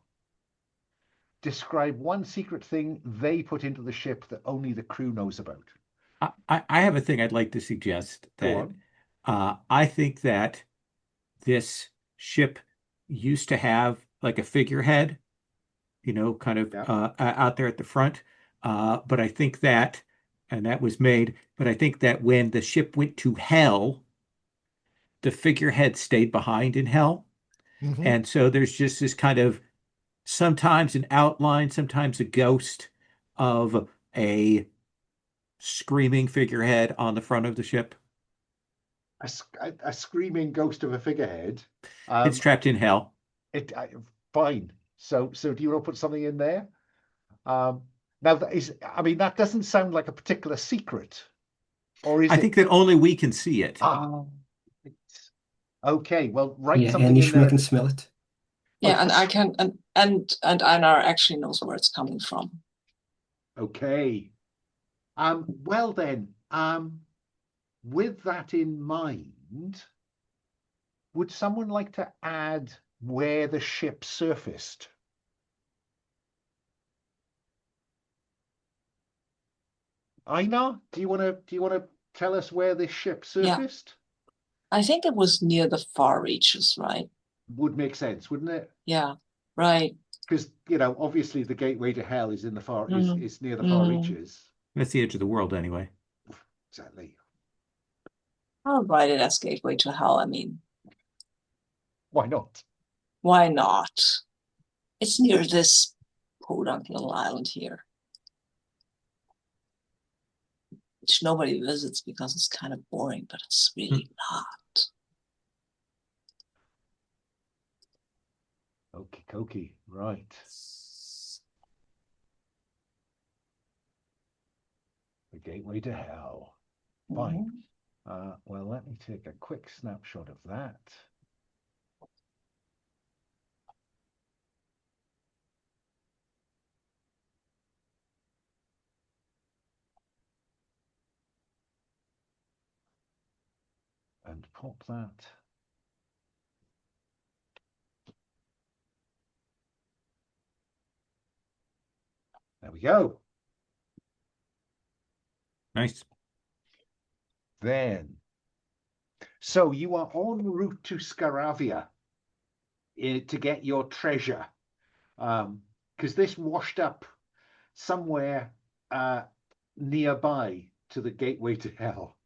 Describe one secret thing they put into the ship that only the crew knows about. I have a thing I'd like to suggest Go that on. I think that this ship used to have like a figurehead, kind of Yeah. out there at the front. But I think that, and that was made, but I think that when the ship went to hell, the figurehead stayed behind in hell. Hmm. And so there's just this kind of sometimes an outline, sometimes a ghost of a screaming figurehead on the front of the ship. A screaming ghost of a figurehead. It's trapped in hell. Fine. So do you want to put something in there? Now that doesn't sound like a particular secret, or is I it? think that only we can see it. Okay. Well, write Yeah, something and in Ishmael there. can smell it. Yeah, and I can, and Einar actually knows where it's coming from. Okay. Well then, with that in mind, would someone like to add where the ship surfaced? Einar, do you want to tell us where this ship surfaced? I think it was near the far reaches, right? Would make sense, wouldn't it? Yeah, right. Because obviously the gateway to hell is in the far Mm. is near the far Mm. reaches. That's the edge of the world anyway. Exactly. I'll write it as gateway to hell. I mean, Why not? why not? It's near this podunk little island here, which nobody visits because it's kind of boring, but it's really not. Okie dokie. Right. The gateway to hell. Fine. Well, let me take a quick snapshot of that. And pop that. There we go. Nice. Then, so you are en route to Scaravia to get your treasure, because this washed up somewhere nearby to the gateway to hell,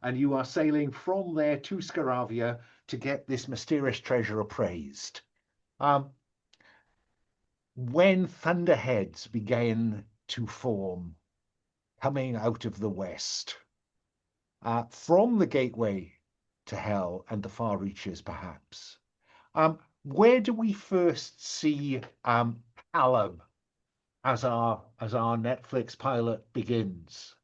and you are sailing from there to Scaravia to get this mysterious treasure appraised. When thunderheads began to form coming out of the west, from the gateway to hell and the far reaches, perhaps. Where do we first see Calum as our Netflix pilot begins?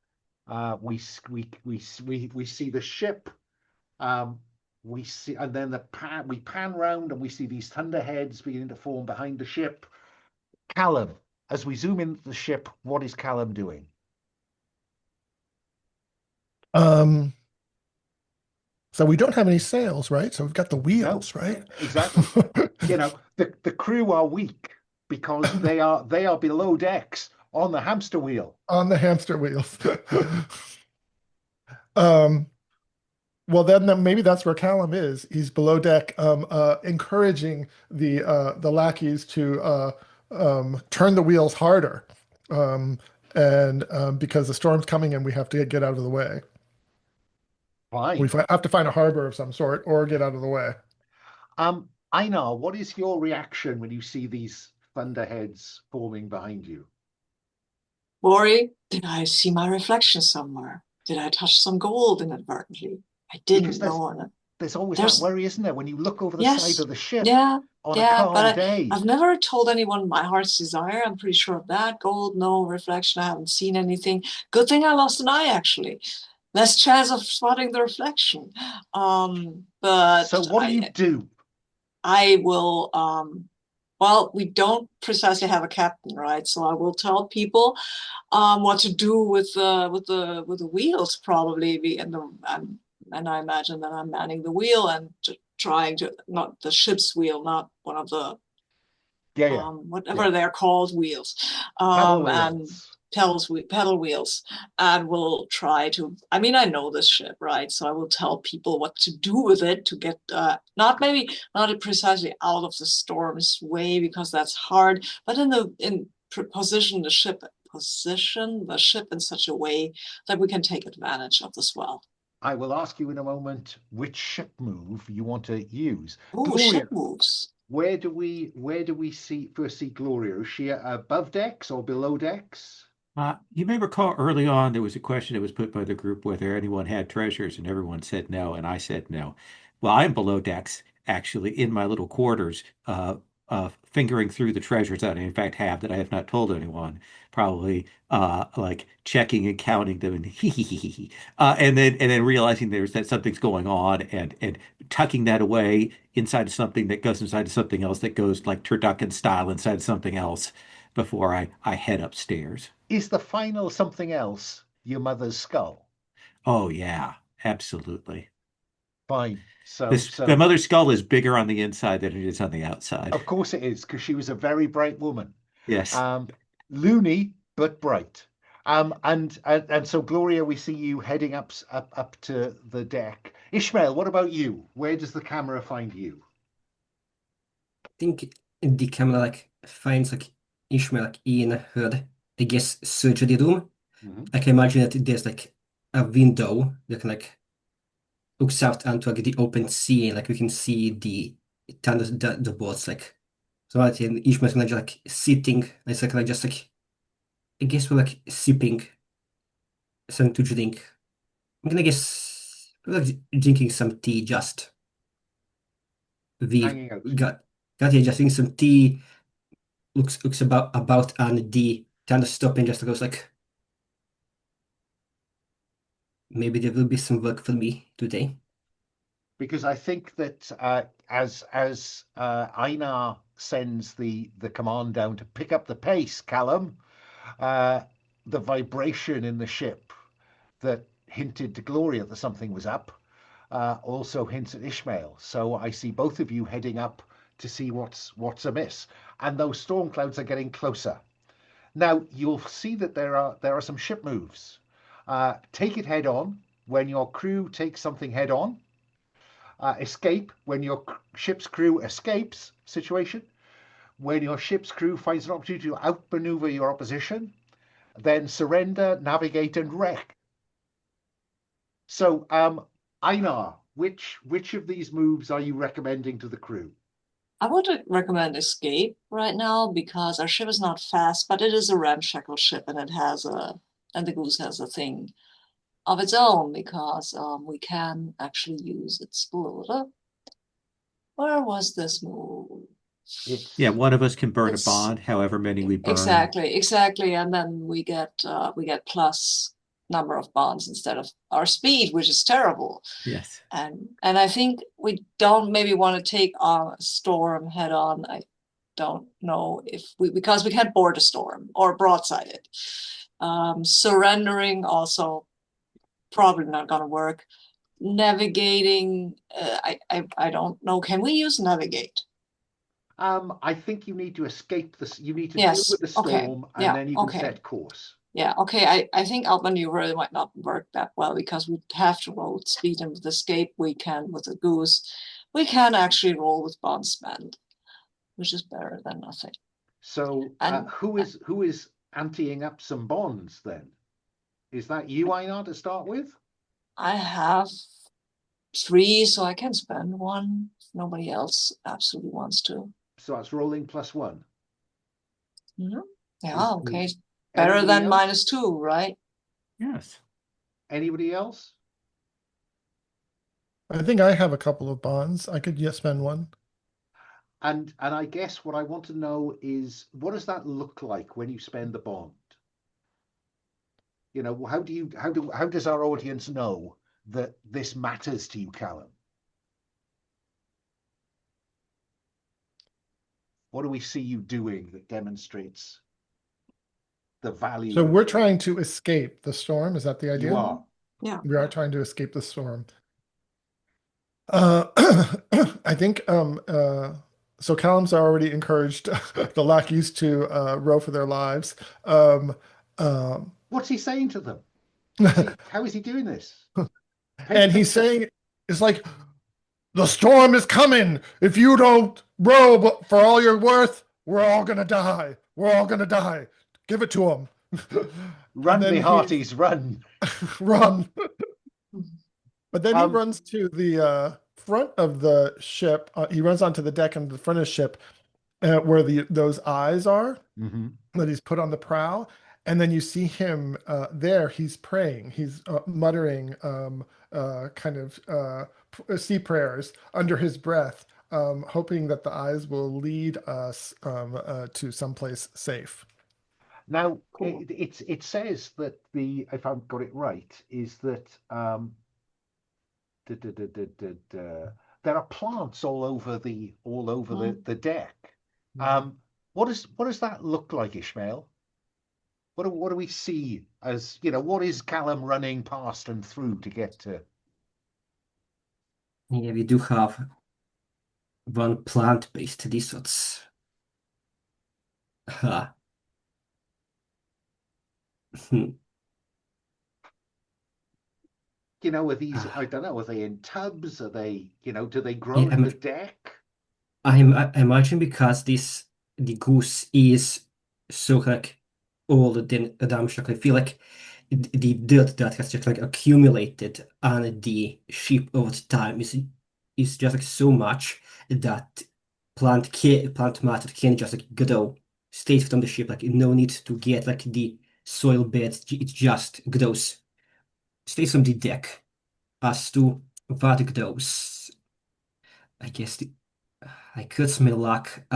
We see the ship. We see, and then we pan round and we see these thunderheads beginning to form behind the ship. Calum, as we zoom into the ship, what is Calum doing? So we don't have any sails, right? So we've got the wheels, No, right? exactly. The crew are weak because they are below decks on the hamster wheel. On the hamster wheels. Well, then maybe that's where Callum is. He's below deck, encouraging the lackeys to turn the wheels harder. And because the storm's coming and we have to get out of the way. We Fine. have to find a harbor of some sort or get out of the way. Einar, what is your reaction when you see these thunderheads forming behind you? Glory, did I see my reflection somewhere? Did I touch some gold inadvertently? I Because didn't know. there's always that There's, worry, isn't there? When you look over the side yes, of the ship yeah, on a yeah, calm but day. I've never told anyone my heart's desire. I'm pretty sure of that. Gold, no reflection. I haven't seen anything. Good thing I lost an eye, actually. Less chance of spotting the reflection. But So what do you do? I will, well, we don't precisely have a captain, right? So I will tell people what to do with the wheels, probably. And I imagine that I'm manning the wheel and trying to, not the ship's wheel, not one of the Yeah. whatever they're called, wheels, Paddle and wheels. pedal wheels, and we'll try to. I mean, I know this ship, right? So I will tell people what to do with it to get not precisely out of the storm's way, because that's hard, but position the ship in such a way that we can take advantage of the swell. I will ask you in a moment which ship move you want to use. Oh, Gloria, ship moves. where do we first see Gloria? Is she above decks or below decks? You may recall early on there was a question that was put by the group whether anyone had treasures, and everyone said no, and I said no. Well, I'm below decks, actually, in my little quarters, fingering through the treasures that I in fact have that I have not told anyone. Probably like checking and counting them and hee hee hee hee, hee. And then realizing that something's going on and tucking that away inside of something that goes inside of something else that goes like turducken style inside something else before I head upstairs. Is the final something else your mother's skull? Oh yeah, absolutely. Fine. So The mother's skull is bigger on the inside than it is on the outside. of course it is, because she was a very bright woman. Yes. Loony but bright. And so Gloria, we see you heading up to the deck. Ishmael, what about you? Where does the camera find you? I think the camera like finds like Ishmael like in her, I guess, surgery room. Mhm. I can imagine that there's like a window that can like looks out onto like the open sea, and like we can see the the boats like so right, and Ishmael's kind of like sitting, and it's like just like I guess we're like sipping something to drink. I'm gonna guess we're like drinking some tea just. We Hanging out. got here just drinking some tea. Looks about and the kind of stop and just goes like maybe there will be some work for me today. Because I think that as Einar sends the command down to pick up the pace, Callum, uh, the vibration in the ship that hinted to Gloria that something was up also hints at Ishmael. So I see both of you heading up to see what's amiss, and those storm clouds are getting closer. Now you'll see that there are some ship moves. Take it head on when your crew takes something head on. Escape when your ship's crew escapes situation. When your ship's crew finds an opportunity to outmaneuver your opposition, then surrender, navigate, and wreck. So, Einar, which of these moves are you recommending to the crew? I would recommend escape right now because our ship is not fast, but it is a ramshackle ship, and the Goose has a thing of its own, because we can actually use its bloater. Where was this move? Yeah, It's one of us can burn a It's bond, however many we burn. exactly, and then we get plus number of bonds instead of our speed, which is terrible. Yes. And I think we don't maybe want to take on a storm head on. I don't know if because we can't board a storm or broadside it. Surrendering also probably not going to work. Navigating, I don't know. Can we use navigate? I think you need to escape this. You need to deal Yes. with the Okay. storm, and Yeah. then you can Okay. set course. Yeah. Okay. I think outmaneuver might not work that well because we have to roll with speed, and with escape we can with a goose. We can actually roll with bond spend, which is better than nothing. So, And who is anteing up some bonds then. Is that you, Einar, to start with? I have 3, so I can spend 1 if nobody else absolutely wants to. So that's rolling +1. Yeah, okay. Is Better anybody than else? -2, right? Yes. Anybody else? I think I have a couple of bonds. I could just spend 1. And I guess what I want to know is, what does that look like when you spend the bond? You know, how does our audience know that this matters to you, Calum? What do we see you doing that demonstrates the value So of we're trying to escape the storm. Is that the idea? you are? Yeah. We are trying to escape the storm. I think so Callum's already encouraged the lackeys to row for their lives. What's he saying to them? How is he doing this? And he's saying, it's like, the storm is coming. If you don't row for all you're worth, we're all gonna die. We're all gonna die. Give it to him. Run, me hearties, run. Run. But then he Um, runs to the front of the ship. He runs onto the deck and the front of the ship where those eyes are that he's put on the prow. And then you see him there. He's praying. He's muttering kind of sea prayers under his breath, hoping that the eyes will lead us to someplace safe. Now, Cool. it says that if I've got it right, is that there are plants all over the deck. What does that look like, Ishmael? What do we see as, what is Calum running past and through to get to? Yeah, we do have 1 plant-based desserts. Ha. Are these, I don't know, are they in tubs? Are they, do they grow Yeah, in the deck? I imagine because the goose is so like older than a ramshackle. I feel like the dirt that has just like accumulated on the ship over time is just like so much that plant matter can just like grow straight from the ship. Like no need to get like the soil bed. It just grows straight from the deck as to what grows. I guess I could smell lack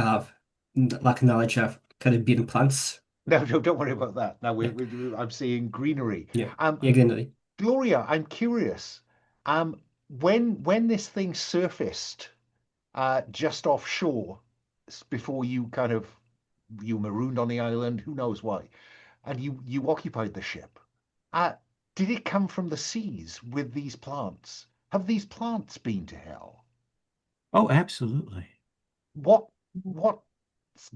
knowledge of Caribbean plants. No, don't worry about that. Now I'm seeing greenery. Yeah, greenery. Gloria, I'm curious. When this thing surfaced just offshore, before you marooned on the island, who knows why, and you occupied the ship, did it come from the seas with these plants? Have these plants been to hell? Oh, absolutely. What's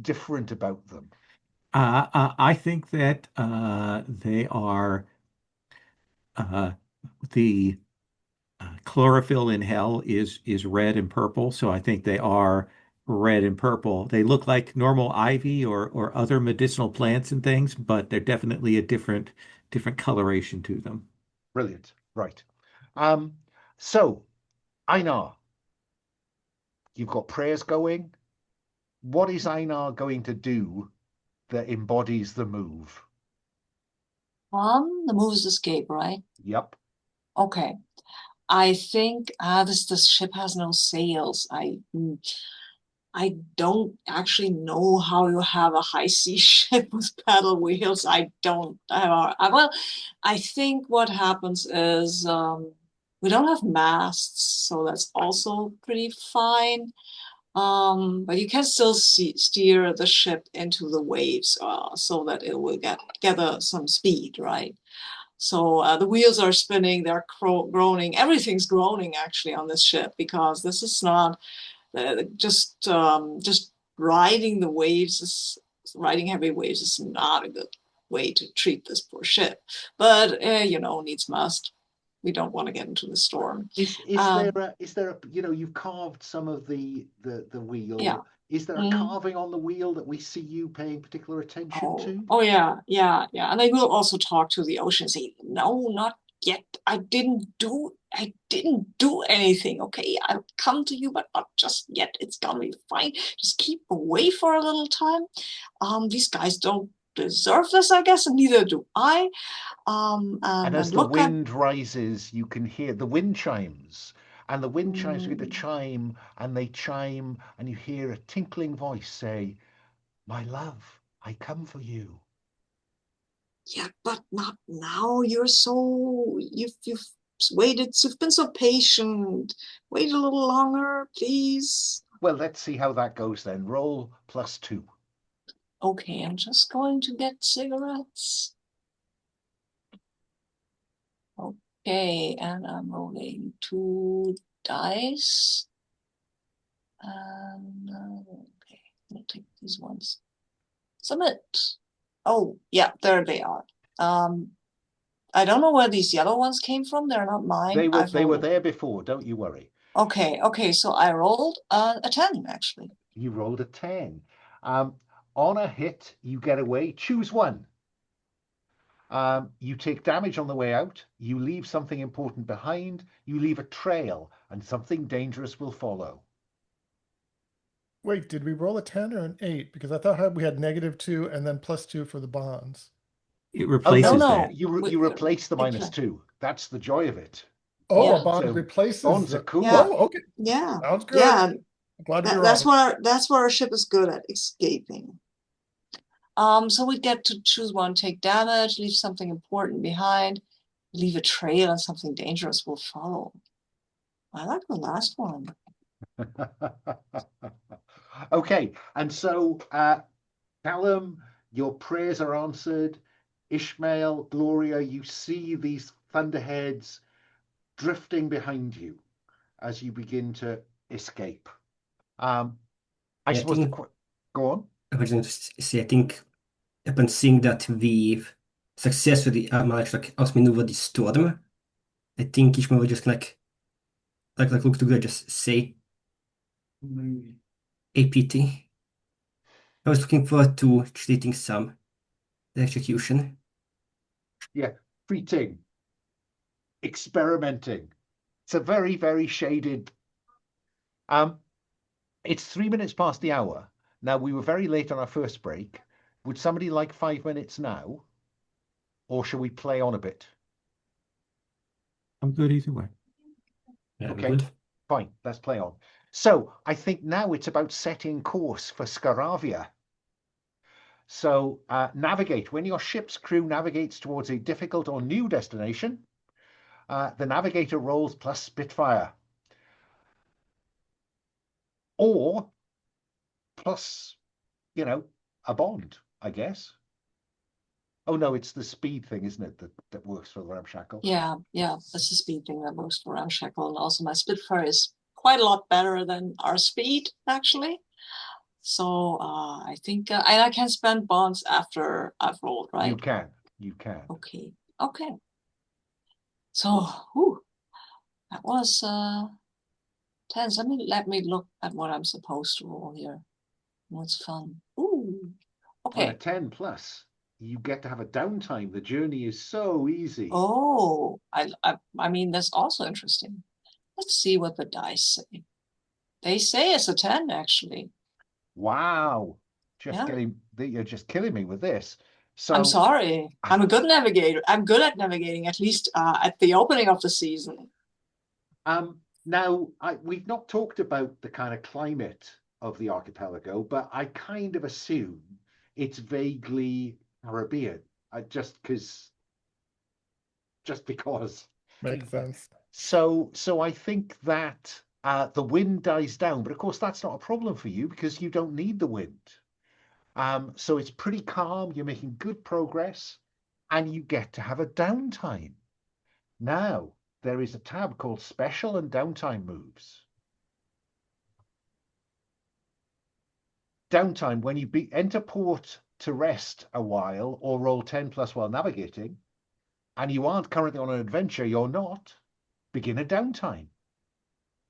different about them? I think that they are the chlorophyll in hell is red and purple, so I think they are red and purple. They look like normal ivy or other medicinal plants and things, but they're definitely a different coloration to them. Brilliant. Right. So, Einar, you've got prayers going. What is Einar going to do that embodies the move? The move is escape, right? Yep. Okay. I think this ship has no sails. I don't actually know how you have a high sea ship with paddle wheels. I don't. Well, I think what happens is we don't have masts, so that's also pretty fine. But you can still steer the ship into the waves so that it will gather some speed, right? So the wheels are spinning, they're groaning. Everything's groaning actually on this ship because this is not just riding the waves. Riding heavy waves is not a good way to treat this poor ship. But needs must. We don't want to get into the storm. Is there a you've carved some of the wheel. Yeah. Is there a Mm. carving on the wheel that we see you paying particular attention to? Oh yeah, yeah, yeah. And they will also talk to the ocean, say, no, not yet. I didn't do anything. Okay, I'll come to you, but not just yet. It's gonna be fine. Just keep away for a little time. These guys don't deserve this, I guess, and neither do I. And as And the look at wind rises, you can hear the wind chimes. And the wind chimes begin to chime, and they chime, and you hear a tinkling voice say, "My love, I come for you." yeah, but not now. You've waited. You've been so patient. Wait a little longer, please. Well, let's see how that goes then. Roll +2. Okay, I'm just going to get cigarettes. Okay, and I'm rolling 2 dice. And okay, I'll take these ones. Submit. Oh, yeah, there they are. I don't know where these yellow ones came from. They're not mine. They were there before, don't you worry. Okay, so I rolled a 10, actually. You rolled a 10. On a hit, you get away. Choose one. You take damage on the way out. You leave something important behind. You leave a trail, and something dangerous will follow. Wait, did we roll a 10 or an 8? Because I thought we had -2 and then +2 for the bonds. It Oh, replaces no, that. you replace the -2. That's the joy of it. Oh, Yeah. a bond So, replaces bonds are cool. Yeah. Oh, okay. Yeah. Sounds good. Yeah. I'm glad to be That's wrong. what our ship is good at, escaping. So we get to choose one, take damage, leave something important behind, leave a trail, and something dangerous will follow. I like the last one. Okay, and so Calum, your prayers are answered. Ishmael, Gloria, you see these thunderheads drifting behind you as you begin to escape. I Yeah, suppose go on. I was going to say, I think upon seeing that we've successfully managed to outmaneuver the storm, I think Ishmael will just look to God, just say APT. I was looking forward to treating some the execution. Yeah, treating, experimenting. It's a very, very shaded. It's 3 minutes past the hour. Now, we were very late on our first break. Would somebody like 5 minutes now? Or shall we play on a bit? I'm good either way. Yeah, Okay, good. fine, let's play on. So I think now it's about setting course for Scaravia. So navigate. When your ship's crew navigates towards a difficult or new destination, the navigator rolls plus Spitfire. Or plus, a bond, I guess. Oh no, it's the speed thing, isn't it, that works for the ramshackle? Yeah, that's the speed thing that works for ramshackle, and also my Spitfire is quite a lot better than our speed, actually. So I think, and I can spend bonds after I've rolled, right? You can. Okay. So, whew, that was tense. Let me look at what I'm supposed to roll here. What's fun? Ooh, On a okay. 10 plus, you get to have a downtime. The journey is so easy. Oh, I mean, that's also interesting. Let's see what the dice say. They say it's a 10, actually. Wow. Yeah. You're just killing me with this. So I'm sorry. I'm a good navigator. I'm good at navigating, at least at the opening of the season. now we've not talked about the kind of climate of the archipelago, but I kind of assume it's vaguely Caribbean. Just because. Makes sense. So I think that the wind dies down, but of course that's not a problem for you because you don't need the wind. So it's pretty calm. You're making good progress, and you get to have a downtime. Now there is a tab called Special and Downtime Moves. Downtime when you enter port to rest a while or roll 10 plus while navigating, and you aren't currently on an adventure. You're not. Begin a downtime.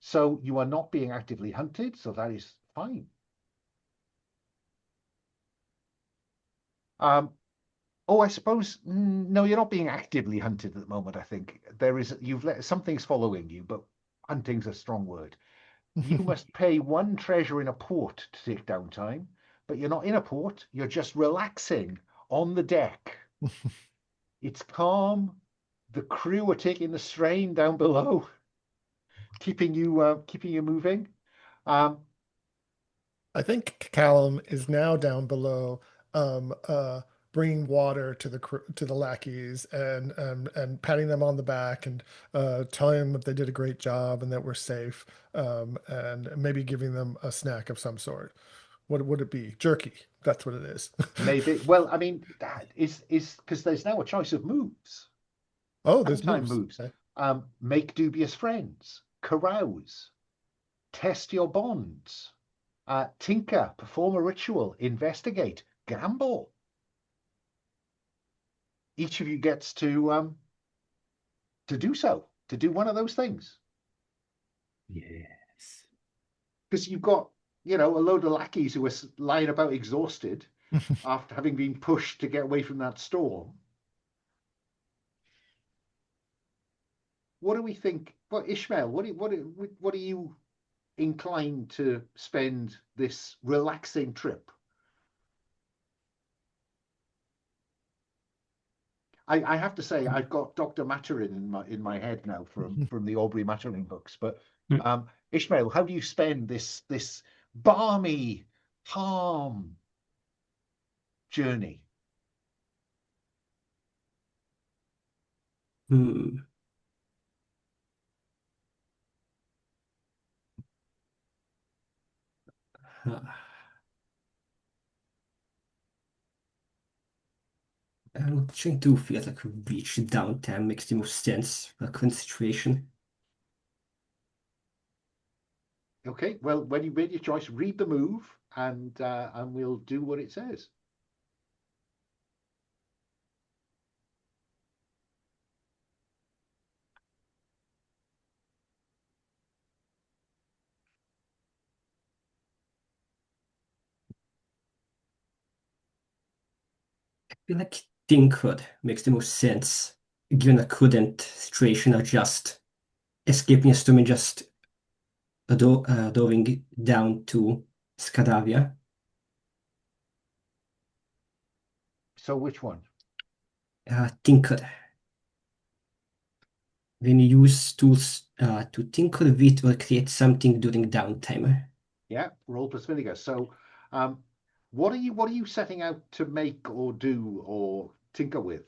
So you are not being actively hunted, so that is fine. Oh, I suppose no, you're not being actively hunted at the moment. I think there is something's following you, but hunting's a strong word. You must pay one treasure in a port to take downtime, but you're not in a port. You're just relaxing on the deck. It's calm. The crew are taking the strain down below, keeping you moving. I think Callum is now down below, um, uh, bringing water to the lackeys and patting them on the back and telling them that they did a great job and that we're safe, and maybe giving them a snack of some sort. What would it be? Jerky. That's what it is. Maybe. Well, I mean, that is because there's now a choice of moves. Oh, there's Downtime moves. moves. Okay. Make dubious friends, carouse, test your bonds, tinker, perform a ritual, investigate, gamble. Each of you gets to do so, to do one of those things. Yes. Because you've got, a load of lackeys who are lying about exhausted after having been pushed to get away from that storm. What do we think? Well, Ishmael, what are you inclined to spend this relaxing trip? I have to say I've got Dr. Maturin in my head now from the Aubrey Maturin books. But Ishmael, how do you spend this balmy, calm journey? Hmm. Uh, I'm trying to feel like a beach downtime makes the most sense for a current situation. Okay, well, when you made your choice, read the move and we'll do what it says. I feel like Dinkhood makes the most sense, given a current situation of just escaping a storm and just doving down to Scandavia. So which one? Tinker. When you use tools to tinker with or create something during downtime. Yeah, roll plus vinegar. So what are you setting out to make or do or tinker with?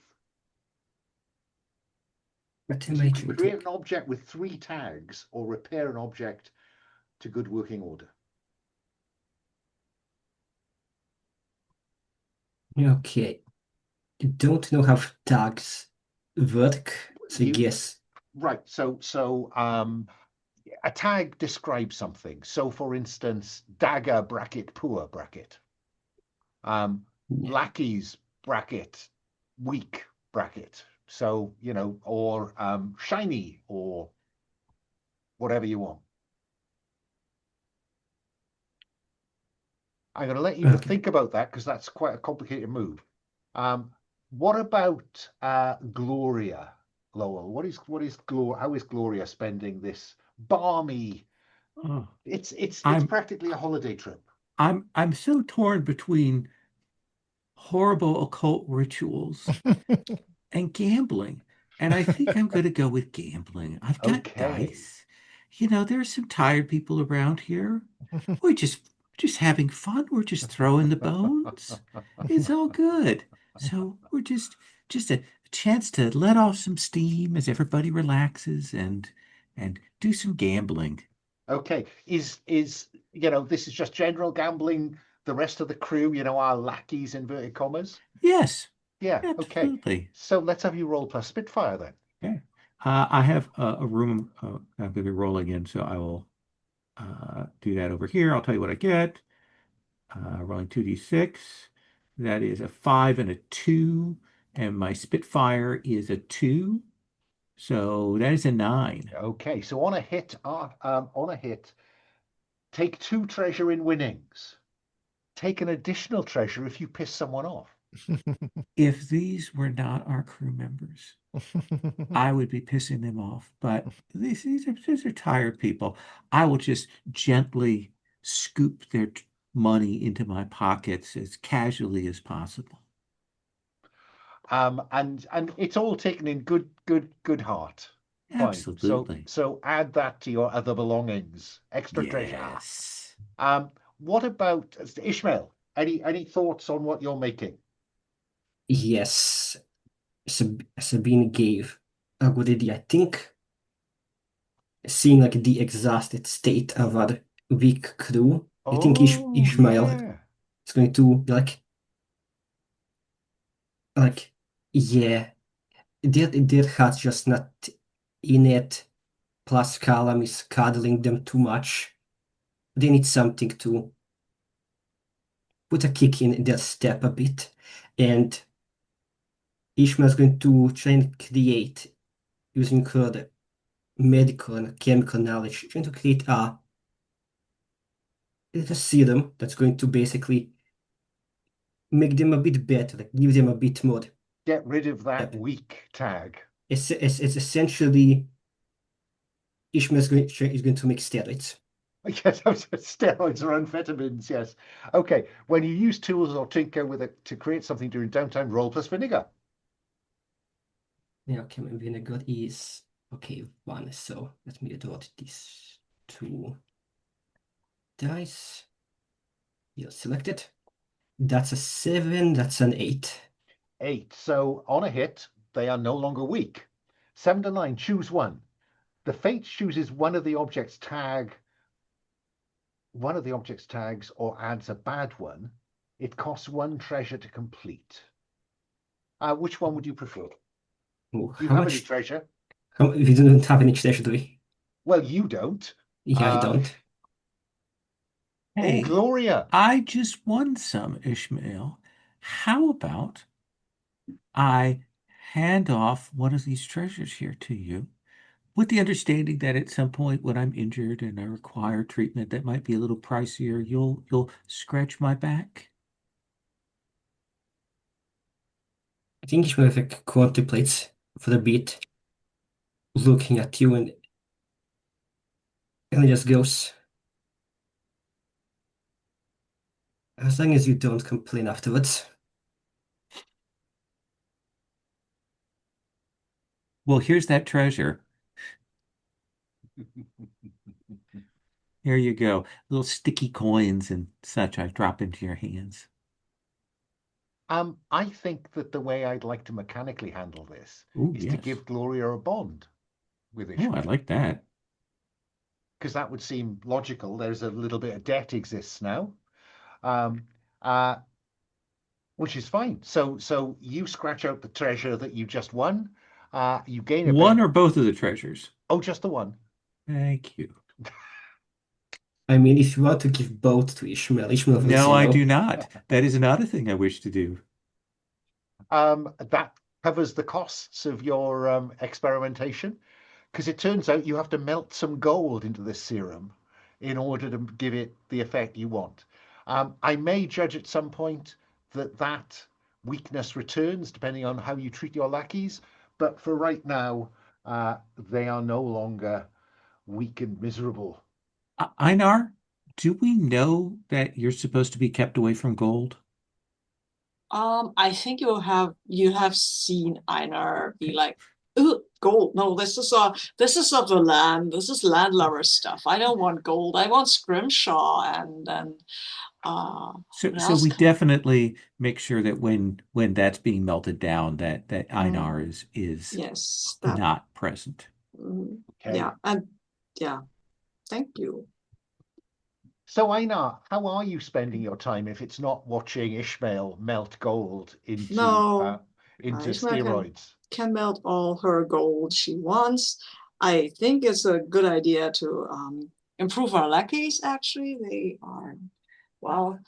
What am Because you I can trying to create think? an object with 3 tags or repair an object to good working order. Okay. I don't know how tags work, so I You guess. right. So a tag describes something. So for instance, dagger bracket poor bracket. Yeah. Lackeys bracket weak bracket. So, or shiny or whatever you want. I'm going to let you to Okay. think about that because that's quite a complicated move. What about Gloria, Lowell? How is Gloria spending this balmy? Oh, It's I'm practically a holiday trip. I'm so torn between horrible occult rituals and gambling. And I think I'm going to go with gambling. I've got Okay. dice. There's some tired people around here. We're just having fun. We're just throwing the bones. It's all good. So we're just a chance to let off some steam as everybody relaxes and do some gambling. Okay. Is this is just general gambling, the rest of the crew, our lackeys inverted commas? Yes, Yeah, okay. absolutely. So let's have you roll plus Spitfire then. Okay. I have a room. I'm going to be rolling in, so I will do that over here. I'll tell you what I get. Rolling 2d6. That is a 5 and a 2, and my Spitfire is a 2. So that is a 9. Okay, so on a hit, take 2 treasure in winnings. Take an additional treasure if you piss someone off. If these were not our crew members, I would be pissing them off. But these are tired people. I will just gently scoop their money into my pockets as casually as possible. And it's all taken in good heart. Fine. Absolutely. So add that to your other belongings. Extra treasure. Yes. What about Ishmael? Any thoughts on what you're making? Yes, Sabine gave a good idea. I think seeing like the exhausted state of our weak crew, I think Oh, Ishmael yeah. is going to be like, yeah, their heart's just not in it. Plus, Calum is cuddling them too much. They need something to put a kick in their step a bit. And Ishmael's going to try and create, using her medical and chemical knowledge, trying to create a serum that's going to basically make them a bit better, like give them a bit more. Get rid of Uh, that weak tag. it's essentially Ishmael's is going to make steroids. Yes, steroids or amphetamines, yes. Okay, when you use tools or tinker with it to create something during downtime, roll plus vinegar. Yeah, okay, my vinegar is okay, 1. So let me draw these 2 dice. You're selected. That's a 7, that's an 8. 8. So on a hit, they are no longer weak. 7 to 9, choose one. The fate chooses one of the object's tags or adds a bad one. It costs 1 treasure to complete. Which one would you prefer? Oh, Do you how have any much? treasure? We don't have any treasure, do we? Well, you don't. Yeah, I don't. Oh, Hey, Gloria. I just won some, Ishmael. How about I hand off one of these treasures here to you, with the understanding that at some point when I'm injured and I require treatment that might be a little pricier, you'll scratch my back? I think Ishmael like contemplates for a bit, looking at you, and he just goes, as long as you don't complain afterwards. Well, here's that treasure. Here you go. Little sticky coins and such I drop into your hands. I think that the way I'd like to mechanically handle this Oh, is to yes. give Gloria a bond with Oh, I Ishmael, like that. because that would seem logical. There's a little bit of debt exists now, um, uh, which is fine. So you scratch out the treasure that you just won. You gain a bit One of, or both of the treasures? oh, just the one. Thank you. I mean, if you want to give both to Ishmael will No, say I no. do not. That is not a thing I wish to do. That covers the costs of your experimentation, because it turns out you have to melt some gold into this serum in order to give it the effect you want. I may judge at some point that weakness returns depending on how you treat your lackeys, but for right now, they are no longer weak and miserable. Einar, do we know that you're supposed to be kept away from gold? I think you have seen Einar be like, "Ooh, gold. No, this is of the land. This is landlubber stuff. I don't want gold. I want scrimshaw and So, what so else? we definitely make sure that when that's being melted down, that Einar Mm, is yes, that. not present. Okay. Yeah, and yeah. Thank you. So, Einar, how are you spending your time if it's not watching Ishmael melt gold No, into Ishmael steroids? can melt all her gold she wants. I think it's a good idea to improve our lackeys. Actually, they are well,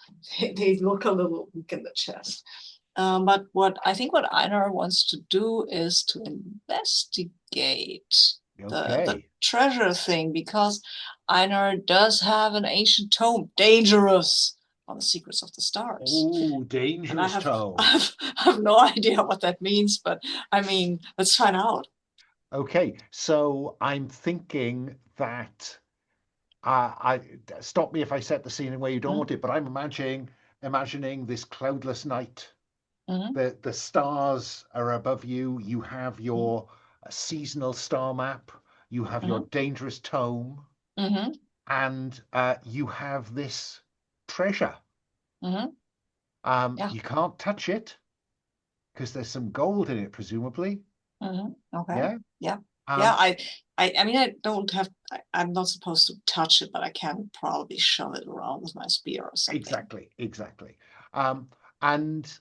they look a little weak in the chest. But what Einar wants to do is to investigate the Okay. treasure thing, because Einar does have an ancient tome. Dangerous. on the secrets of the stars. Oh, And I dangerous have, tone. I have no idea what that means, but I mean, let's find out. Okay, so I'm thinking that I stop me if I set the scene in where you don't want it, but I'm imagining this cloudless night. Mhm. The stars are above you. You have your seasonal star map. You have your dangerous tome, Mhm. and you have this treasure. Mhm. Yeah. You can't touch it because there's some gold in it, presumably. Mhm. Okay. Yeah. Yeah. Um, Yeah. I mean, I don't have. I'm not supposed to touch it, but I can probably shove it around with my spear or something. Exactly. And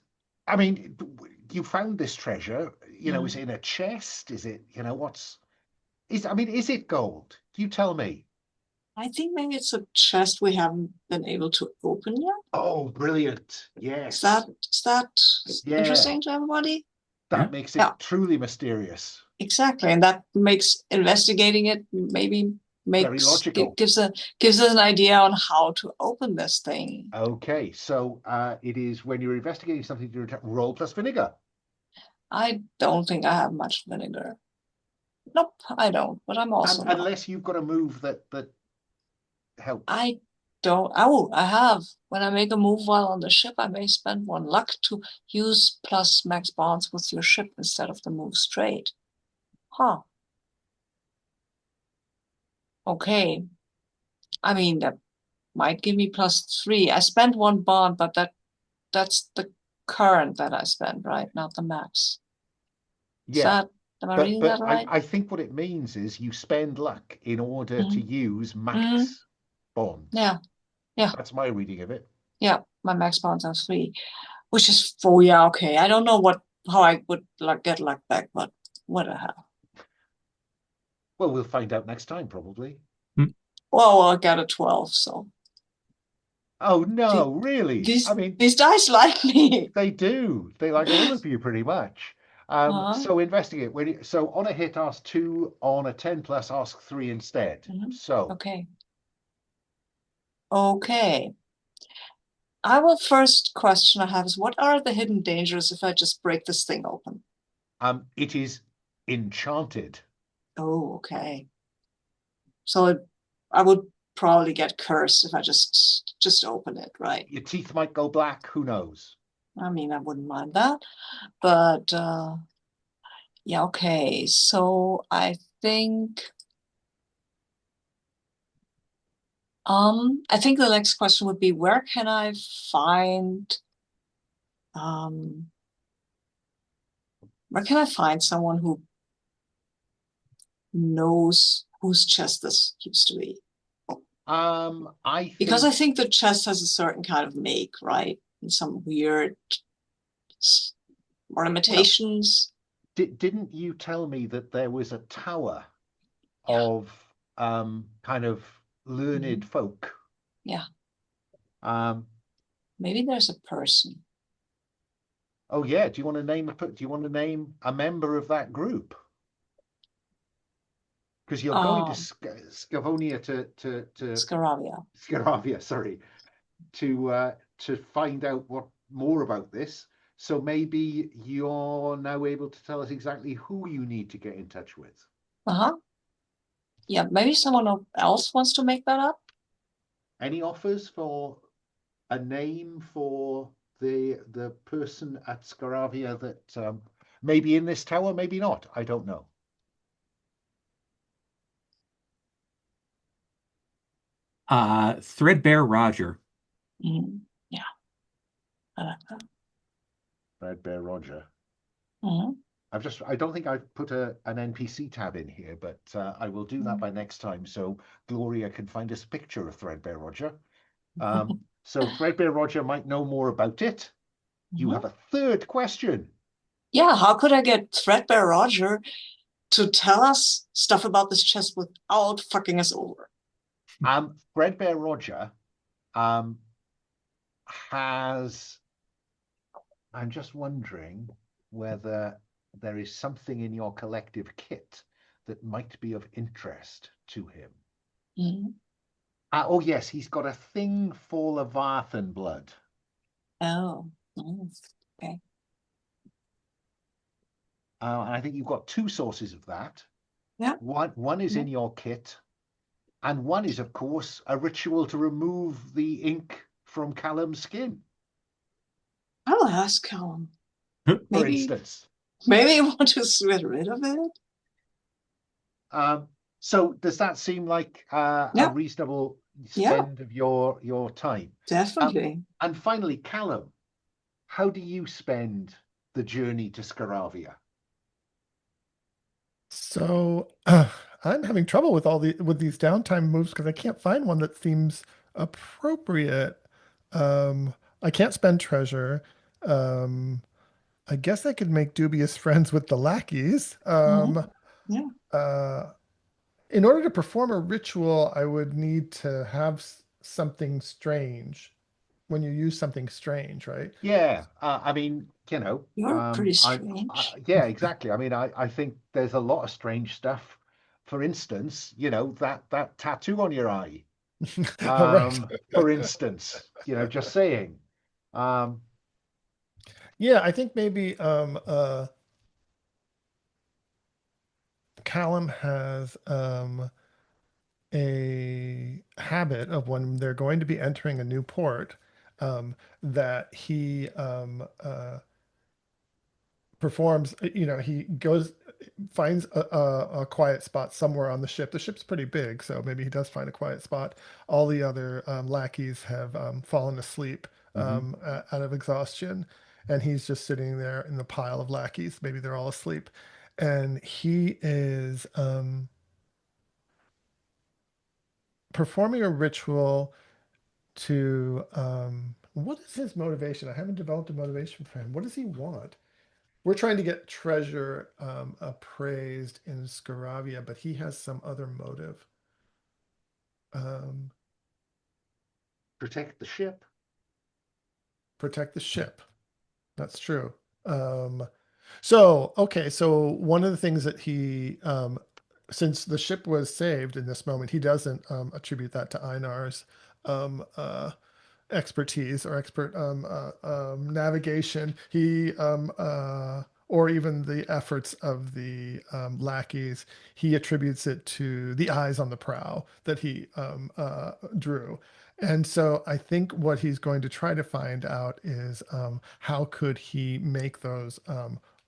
I mean, you found this treasure. You know, is it in a chest? Is it? You know, I mean, is it gold? You tell me. I think maybe it's a chest we haven't been able to open yet. Oh, brilliant! Is Yes. that Yeah. interesting to everybody? That makes it Yeah. truly mysterious. Exactly, and that makes investigating it maybe Very logical. gives us an idea on how to open this thing. Okay, so it is when you're investigating something to roll plus vinegar. I don't think I have much vinegar. Nope, I don't. But I'm also And not. unless you've got a move that helps. I don't. Oh, I have. When I make a move while on the ship, I may spend 1 luck to use plus max bonds with your ship instead of the move straight. Huh. Okay. I mean, that might give me +3. I spent 1 bond, but that's the current that I spend, right? Not the max. Yeah. Am I reading that right? I think what it means is you spend luck in order to use max bonds. Yeah. That's my reading of it. Yeah. My max bonds are 3, which is 4. Yeah, okay. I don't know how I would get luck back, but what the hell. Well, we'll find out next time, probably. Well, I got a 12, so. Oh no, really? I mean, these dice like me. they do. They like all of you pretty much. So investigate. So on a hit, ask 2. On a 10 plus, ask 3 instead. So Okay. First question I have is, what are the hidden dangers if I just break this thing open? it is enchanted. Oh, okay. So I would probably get cursed if I just open it, right? Your teeth might go black. Who knows? I mean, I wouldn't mind that, but yeah, okay. So I think the next question would be, where can I find someone who knows whose chest this used to be? Because I think the chest has a certain kind of make, right? And some weird ornamentations. Didn't you tell me that there was a tower of kind of learned folk? Yeah. Maybe there's a person. Oh yeah. Do you want to name a member of that group? Because you're going to Scavonia to Scaravia, sorry, to find out what more about this. So maybe you're now able to tell us exactly who you need to get in touch with. Yeah, maybe someone else wants to make that up. Any offers for a name for the person at Scaravia that maybe in this tower, maybe not? I don't know. Threadbare Roger. Yeah, I like that. Threadbare Roger. I don't think I've put an NPC tab in here, but I will do that by next time, so Gloria can find us a picture of Threadbare Roger. So Threadbare Roger might know more about it. You have a third question. Yeah, how could I get Threadbare Roger to tell us stuff about this chest without fucking us over? Threadbare Roger has. I'm just wondering whether there is something in your collective kit that might be of interest to him. Oh yes, he's got a thing for Leviathan blood. Oh, okay. And I think you've got two sources of that. Yeah. One is in your kit, and one is, of course, a ritual to remove the ink from Calum's skin, I'll ask Calum. for Maybe, instance. maybe you want to get rid of it. So does that seem like a Yeah. reasonable Yeah. spend of your time? Definitely. And finally, Calum, how do you spend the journey to Scaravia? So I'm having trouble with these downtime moves because I can't find one that seems appropriate. I can't spend treasure. Um, I guess I could make dubious friends with the lackeys. Yeah. In order to perform a ritual, I would need to have something strange. When you use something strange, right? Yeah, I mean, you know, You're pretty strange. yeah, exactly. I mean, I think there's a lot of strange stuff. For instance, you know, that tattoo on your eye. All right. For instance, you know, just saying. Yeah, I think maybe Callum has a habit of when they're going to be entering a new port, that he performs, he goes, finds a quiet spot somewhere on the ship. The ship's pretty big, so maybe he does find a quiet spot. All the other lackeys have fallen asleep out of exhaustion, and he's just sitting there in the pile of lackeys. Maybe they're all asleep. And he is performing a ritual to what is his motivation? I haven't developed a motivation for him. What does he want? We're trying to get treasure appraised in Scaravia, but he has some other motive. Um, Protect the ship. Protect the ship. That's true. So one of the things that he, since the ship was saved in this moment, he doesn't attribute that to Einar's um, uh, expertise or expert navigation. Or even the efforts of the lackeys, he attributes it to the eyes on the prow that he drew. And so I think what he's going to try to find out is how could he make those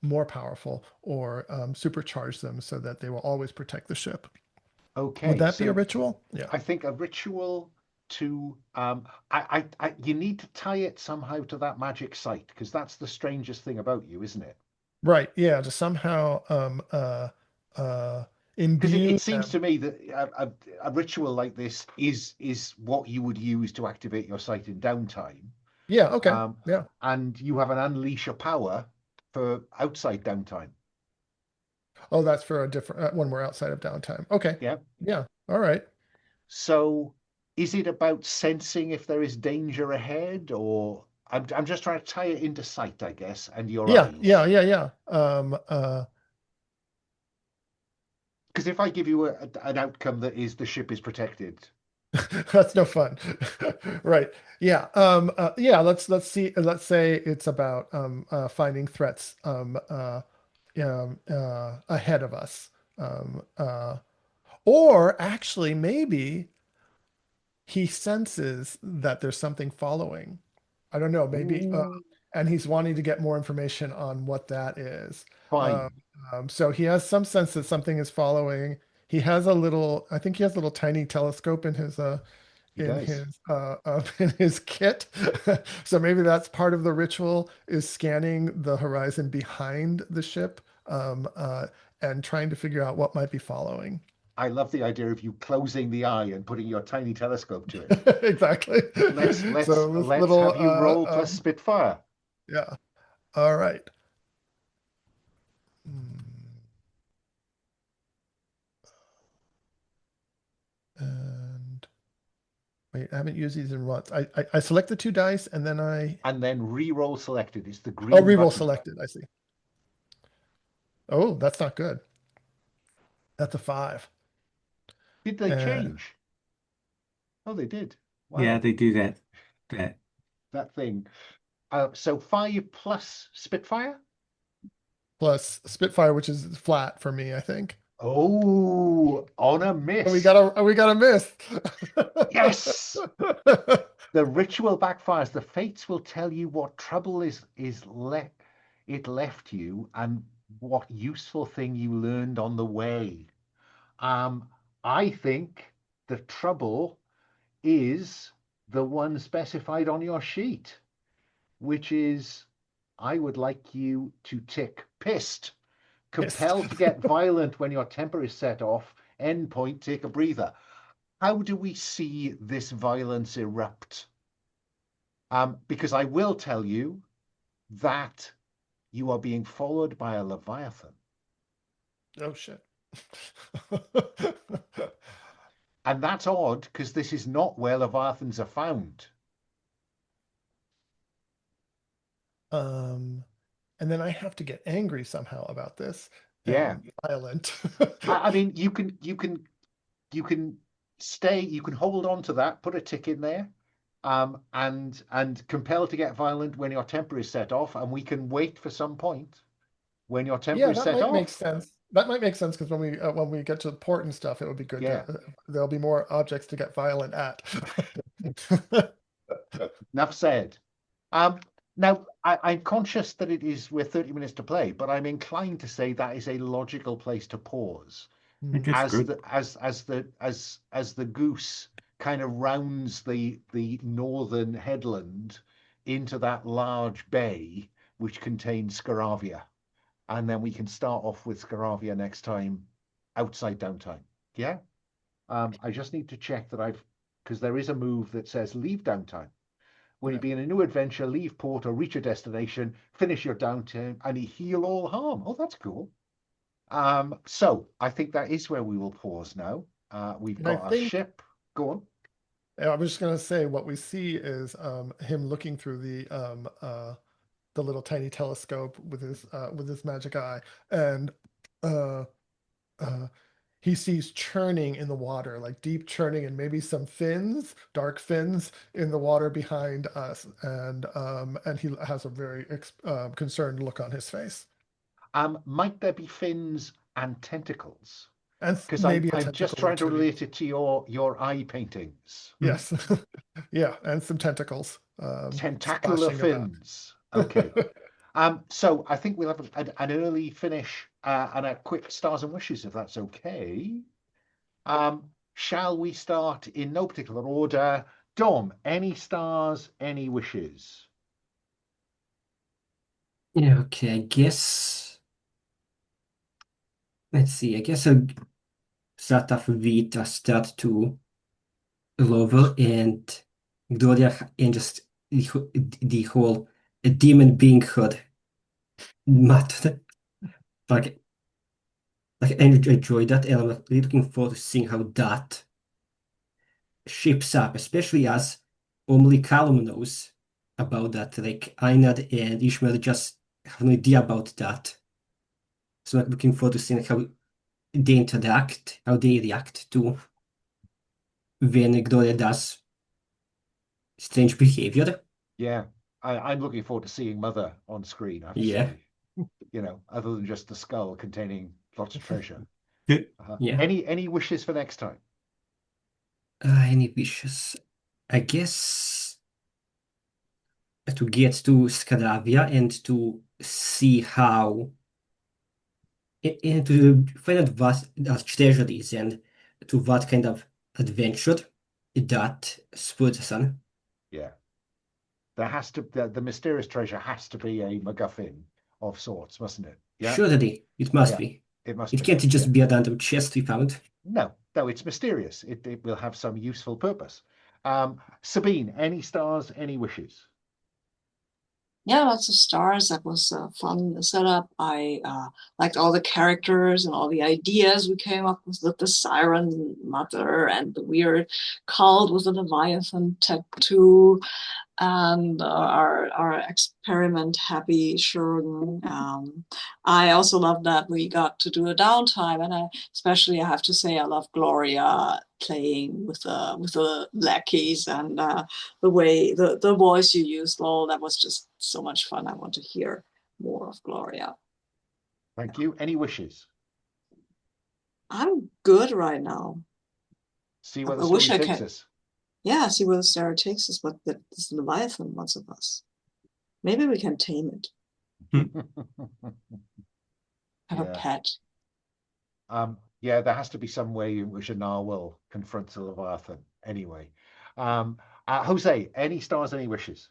more powerful or supercharge them so that they will always protect the ship. Would Okay, that be a so ritual? Yeah. I think a ritual to you need to tie it somehow to that magic site, because that's the strangest thing about you, isn't it? Right. Yeah. To somehow Because imbue it seems them. to me that a ritual like this is what you would use to activate your site in downtime. Yeah. Okay. Um, Yeah. and you have an unleash of power for outside downtime. Oh, that's for a different when we're outside of downtime. Okay. Yeah. Yeah. All right. So is it about sensing if there is danger ahead, or I'm just trying to tie it into sight, I guess, and your Yeah. Yeah. eyes. Yeah. Yeah. Because if I give you an outcome that is the ship is protected, That's no fun. Right. Yeah. Yeah. Let's see. Let's say it's about finding threats ahead of us. Or actually, maybe he senses that there's something following. I don't know, maybe, ooh, and he's wanting to get more information on what that is. Um, fine, so he has some sense that something is following. He has a little, I think he has a little tiny telescope he does. in his kit. So maybe that's part of the ritual is scanning the horizon behind the ship, and trying to figure out what might be following. I love the idea of you closing the eye and putting your tiny telescope to it. Exactly. Let's let's So this let's little have you roll plus Spitfire. yeah. All right. Hmm. And wait, I haven't used these in once. I select the two dice and then And then re-roll selected. It's the oh, green reroll button. selected. I see. Oh, that's not good. That's a 5. Did they And change? Oh, they did. Yeah, Wow, they do that. that thing. So 5 plus Spitfire? Plus Spitfire, which is flat for me, I think. Oh, on a And miss. we got a miss. Yes. The ritual backfires. The fates will tell you what trouble it left you and what useful thing you learned on the way. I think the trouble is the one specified on your sheet, which is I would like you to tick pissed, Pissed. compelled to get violent when your temper is set off, end point, take a breather. How do we see this violence erupt? Because I will tell you that you are being followed by a Leviathan. Oh shit. And that's odd because this is not where Leviathans are found. And then I have to get angry somehow about this Yeah. and violent. I mean, you can stay, you can hold on to that, put a tick in there, and compelled to get violent when your temper is set off, and we can wait for some point when your temper Yeah, is that set might make off. sense. That might make sense because when we get to the port and stuff, it would be good Yeah. to there'll be more objects to get violent at. Enough said. Now, I'm conscious that we're 30 minutes to play, but I'm inclined to say that is a logical place to pause I think it's as good. the goose kind of rounds the northern headland into that large bay which contains Scaravia, and then we can start off with Scaravia next time outside downtime. Yeah. I just need to check that because there is a move that says leave downtime. When you Yeah. begin a new adventure, leave port or reach a destination, finish your downtime, and heal all harm. Oh, that's cool. So I think that is where we will pause now. We've And I got our think ship. Go on. I was just gonna say what we see is him looking through the little tiny telescope with his magic eye, and uh, uh, he sees churning in the water, like deep churning, and maybe some fins, dark fins in the water behind us, and he has a very concerned look on his face, Might there be fins and tentacles? and Because maybe a I'm just tentacle or trying to two. relate it to your eye paintings. Yes, yeah, and some tentacles Tentacular splashing about. fins. Okay. So I think we'll have an early finish and a quick stars and wishes, if that's okay. Shall we start in no particular order? Dom, any stars, any wishes? Yeah, okay, I guess. Let's see. I guess I'll start off with a start to Lover and Gloria and just the whole demon beinghood matter. Like, I enjoy that, and I'm really looking forward to seeing how that shapes up, especially as only Calum knows about that. Like Einar and Ishmael just have no idea about that. So I'm looking forward to seeing how they interact, how they react to when Gloria does strange behavior. Yeah, I'm looking forward to seeing Mother on screen, I have to Yeah, say. Other than just the skull containing lots of treasure. Good. yeah. Any wishes for next time? Any wishes? I guess to get to Scandinavia and to see how and to find out what that treasure is and to what kind of adventure that spurs us on. Yeah, the mysterious treasure has to be a MacGuffin of sorts, mustn't it? Yeah, Surely it must yeah, be. it must It be. can't Yeah. just be a random chest we found. No, it's mysterious. It will have some useful purpose. Sabine, any stars, any wishes? Yeah, lots of stars. That was fun setup. I liked all the characters and all the ideas we came up with the siren mother and the weird cult with the Leviathan tattoo. and our experiment happy Chirurgeon. I also love that we got to do a downtime, and I have to say I love Gloria playing with the lackeys, and the way the voice you used, lol, that was just so much fun. I want to hear more of Gloria. Thank you. Any wishes? I'm good right now. See where I the wish story I takes could. us. Yeah, see where the story takes us. What this Leviathan wants of us. Maybe we can tame it. Have a Yeah. pet. Yeah, there has to be some way in which Anar will confront the Leviathan. Anyway, Jose, any stars, any wishes?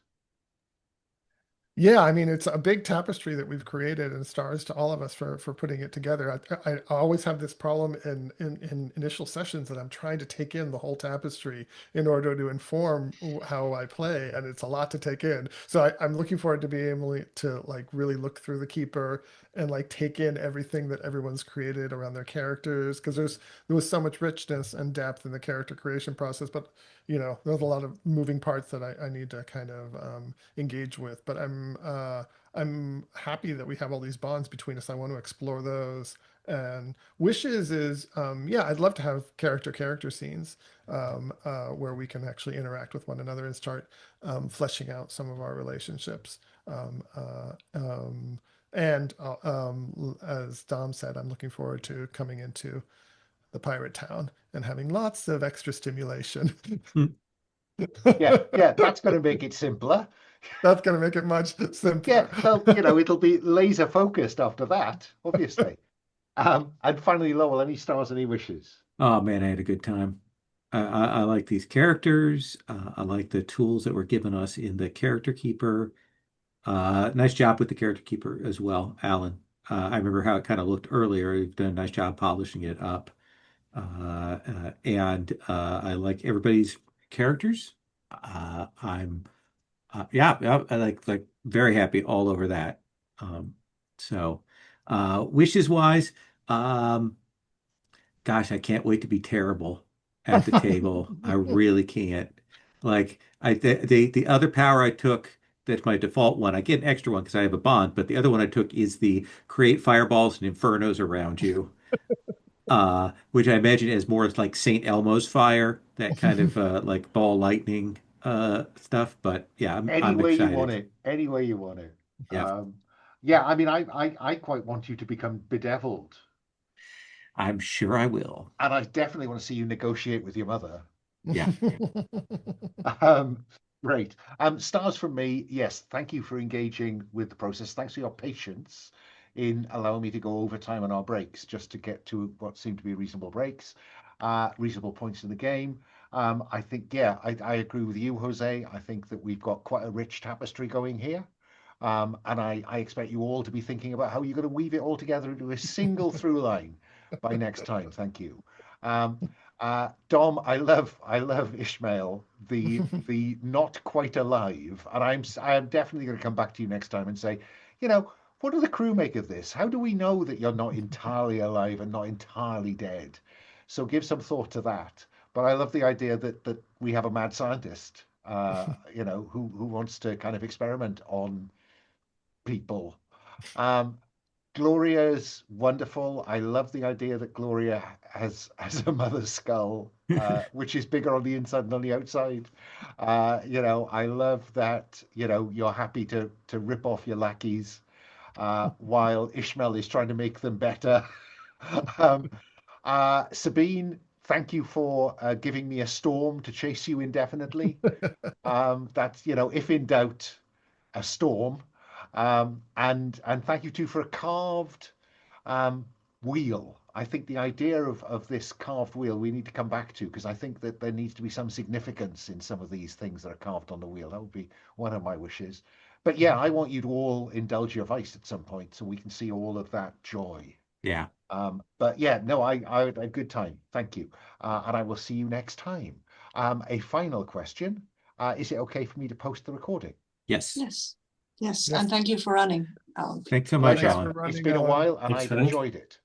Yeah, I mean, it's a big tapestry that we've created, and stars to all of us for putting it together. I always have this problem in initial sessions that I'm trying to take in the whole tapestry in order to inform how I play, and it's a lot to take in. So I'm looking forward to being able to like really look through the keeper and like take in everything that everyone's created around their characters, because there was so much richness and depth in the character creation process, but there's a lot of moving parts that I need to kind of engage with. But I'm happy that we have all these bonds between us. I want to explore those. And wishes is yeah, I'd love to have character scenes where we can actually interact with one another and start fleshing out some of our relationships. Um, uh, um, and as Dom said, I'm looking forward to coming into the pirate town and having lots of extra stimulation. Yeah, that's going to make it simpler. That's going to make it much Yeah, simpler. well, it'll be laser focused after that, obviously. And finally, Lowell, any stars, any wishes? Oh man, I had a good time. I like these characters. I like the tools that were given us in the character keeper. Nice job with the character keeper as well, Alan. I remember how it kind of looked earlier. You've done a nice job polishing it up. And I like everybody's characters. I'm yeah, I like very happy all over that. Um, so wishes wise, um, gosh, I can't wait to be terrible at the table. I really can't. Like the other power I took, that's my default one. I get an extra one because I have a bond, but the other one I took is the create fireballs and infernos around you. Which I imagine is more like Saint Elmo's fire, that kind of like ball lightning stuff. But yeah, Any I'm way you want excited. it, any way you want it. Yeah, Yeah, I mean, I quite want you to become bedeviled, I'm sure I will. and I definitely want to see you negotiate with your mother. Yeah. Um, great. Stars from me. Yes, thank you for engaging with the process. Thanks for your patience in allowing me to go over time on our breaks just to get to what seem to be reasonable breaks, reasonable points in the game. I think, yeah, I agree with you, Jose. I think that we've got quite a rich tapestry going here. And I expect you all to be thinking about how you're going to weave it all together into a single through line by next time. Thank you. Um, Dom, I love Ishmael, the not quite alive, and I'm definitely going to come back to you next time and say, what do the crew make of this? How do we know that you're not entirely alive and not entirely dead? So give some thought to that. But I love the idea that we have a mad scientist, who wants to kind of experiment on people. Um, Gloria's wonderful. I love the idea that Gloria has a mother's skull, which is bigger on the inside than on the outside. I love that, you're happy to rip off your lackeys while Ishmael is trying to make them better. um, Sabine, thank you for giving me a storm to chase you indefinitely. That's, if in doubt, a storm. And thank you too for a carved um, wheel. I think the idea of this carved wheel we need to come back to, because I think that there needs to be some significance in some of these things that are carved on the wheel. That would be one of my wishes. But yeah, I want you to all indulge your vice at some point so we can see all of that joy. Yeah. But yeah, no, I had a good time. Thank you. And I will see you next time. A final question. Is it okay for me to post the recording? Yes. Yes. Yes. Yes. And thank you for running, Alan. Thanks so much, Pleasure. Thanks for Alan. It's running, been a Alan. while and Thanks I've for running. enjoyed it.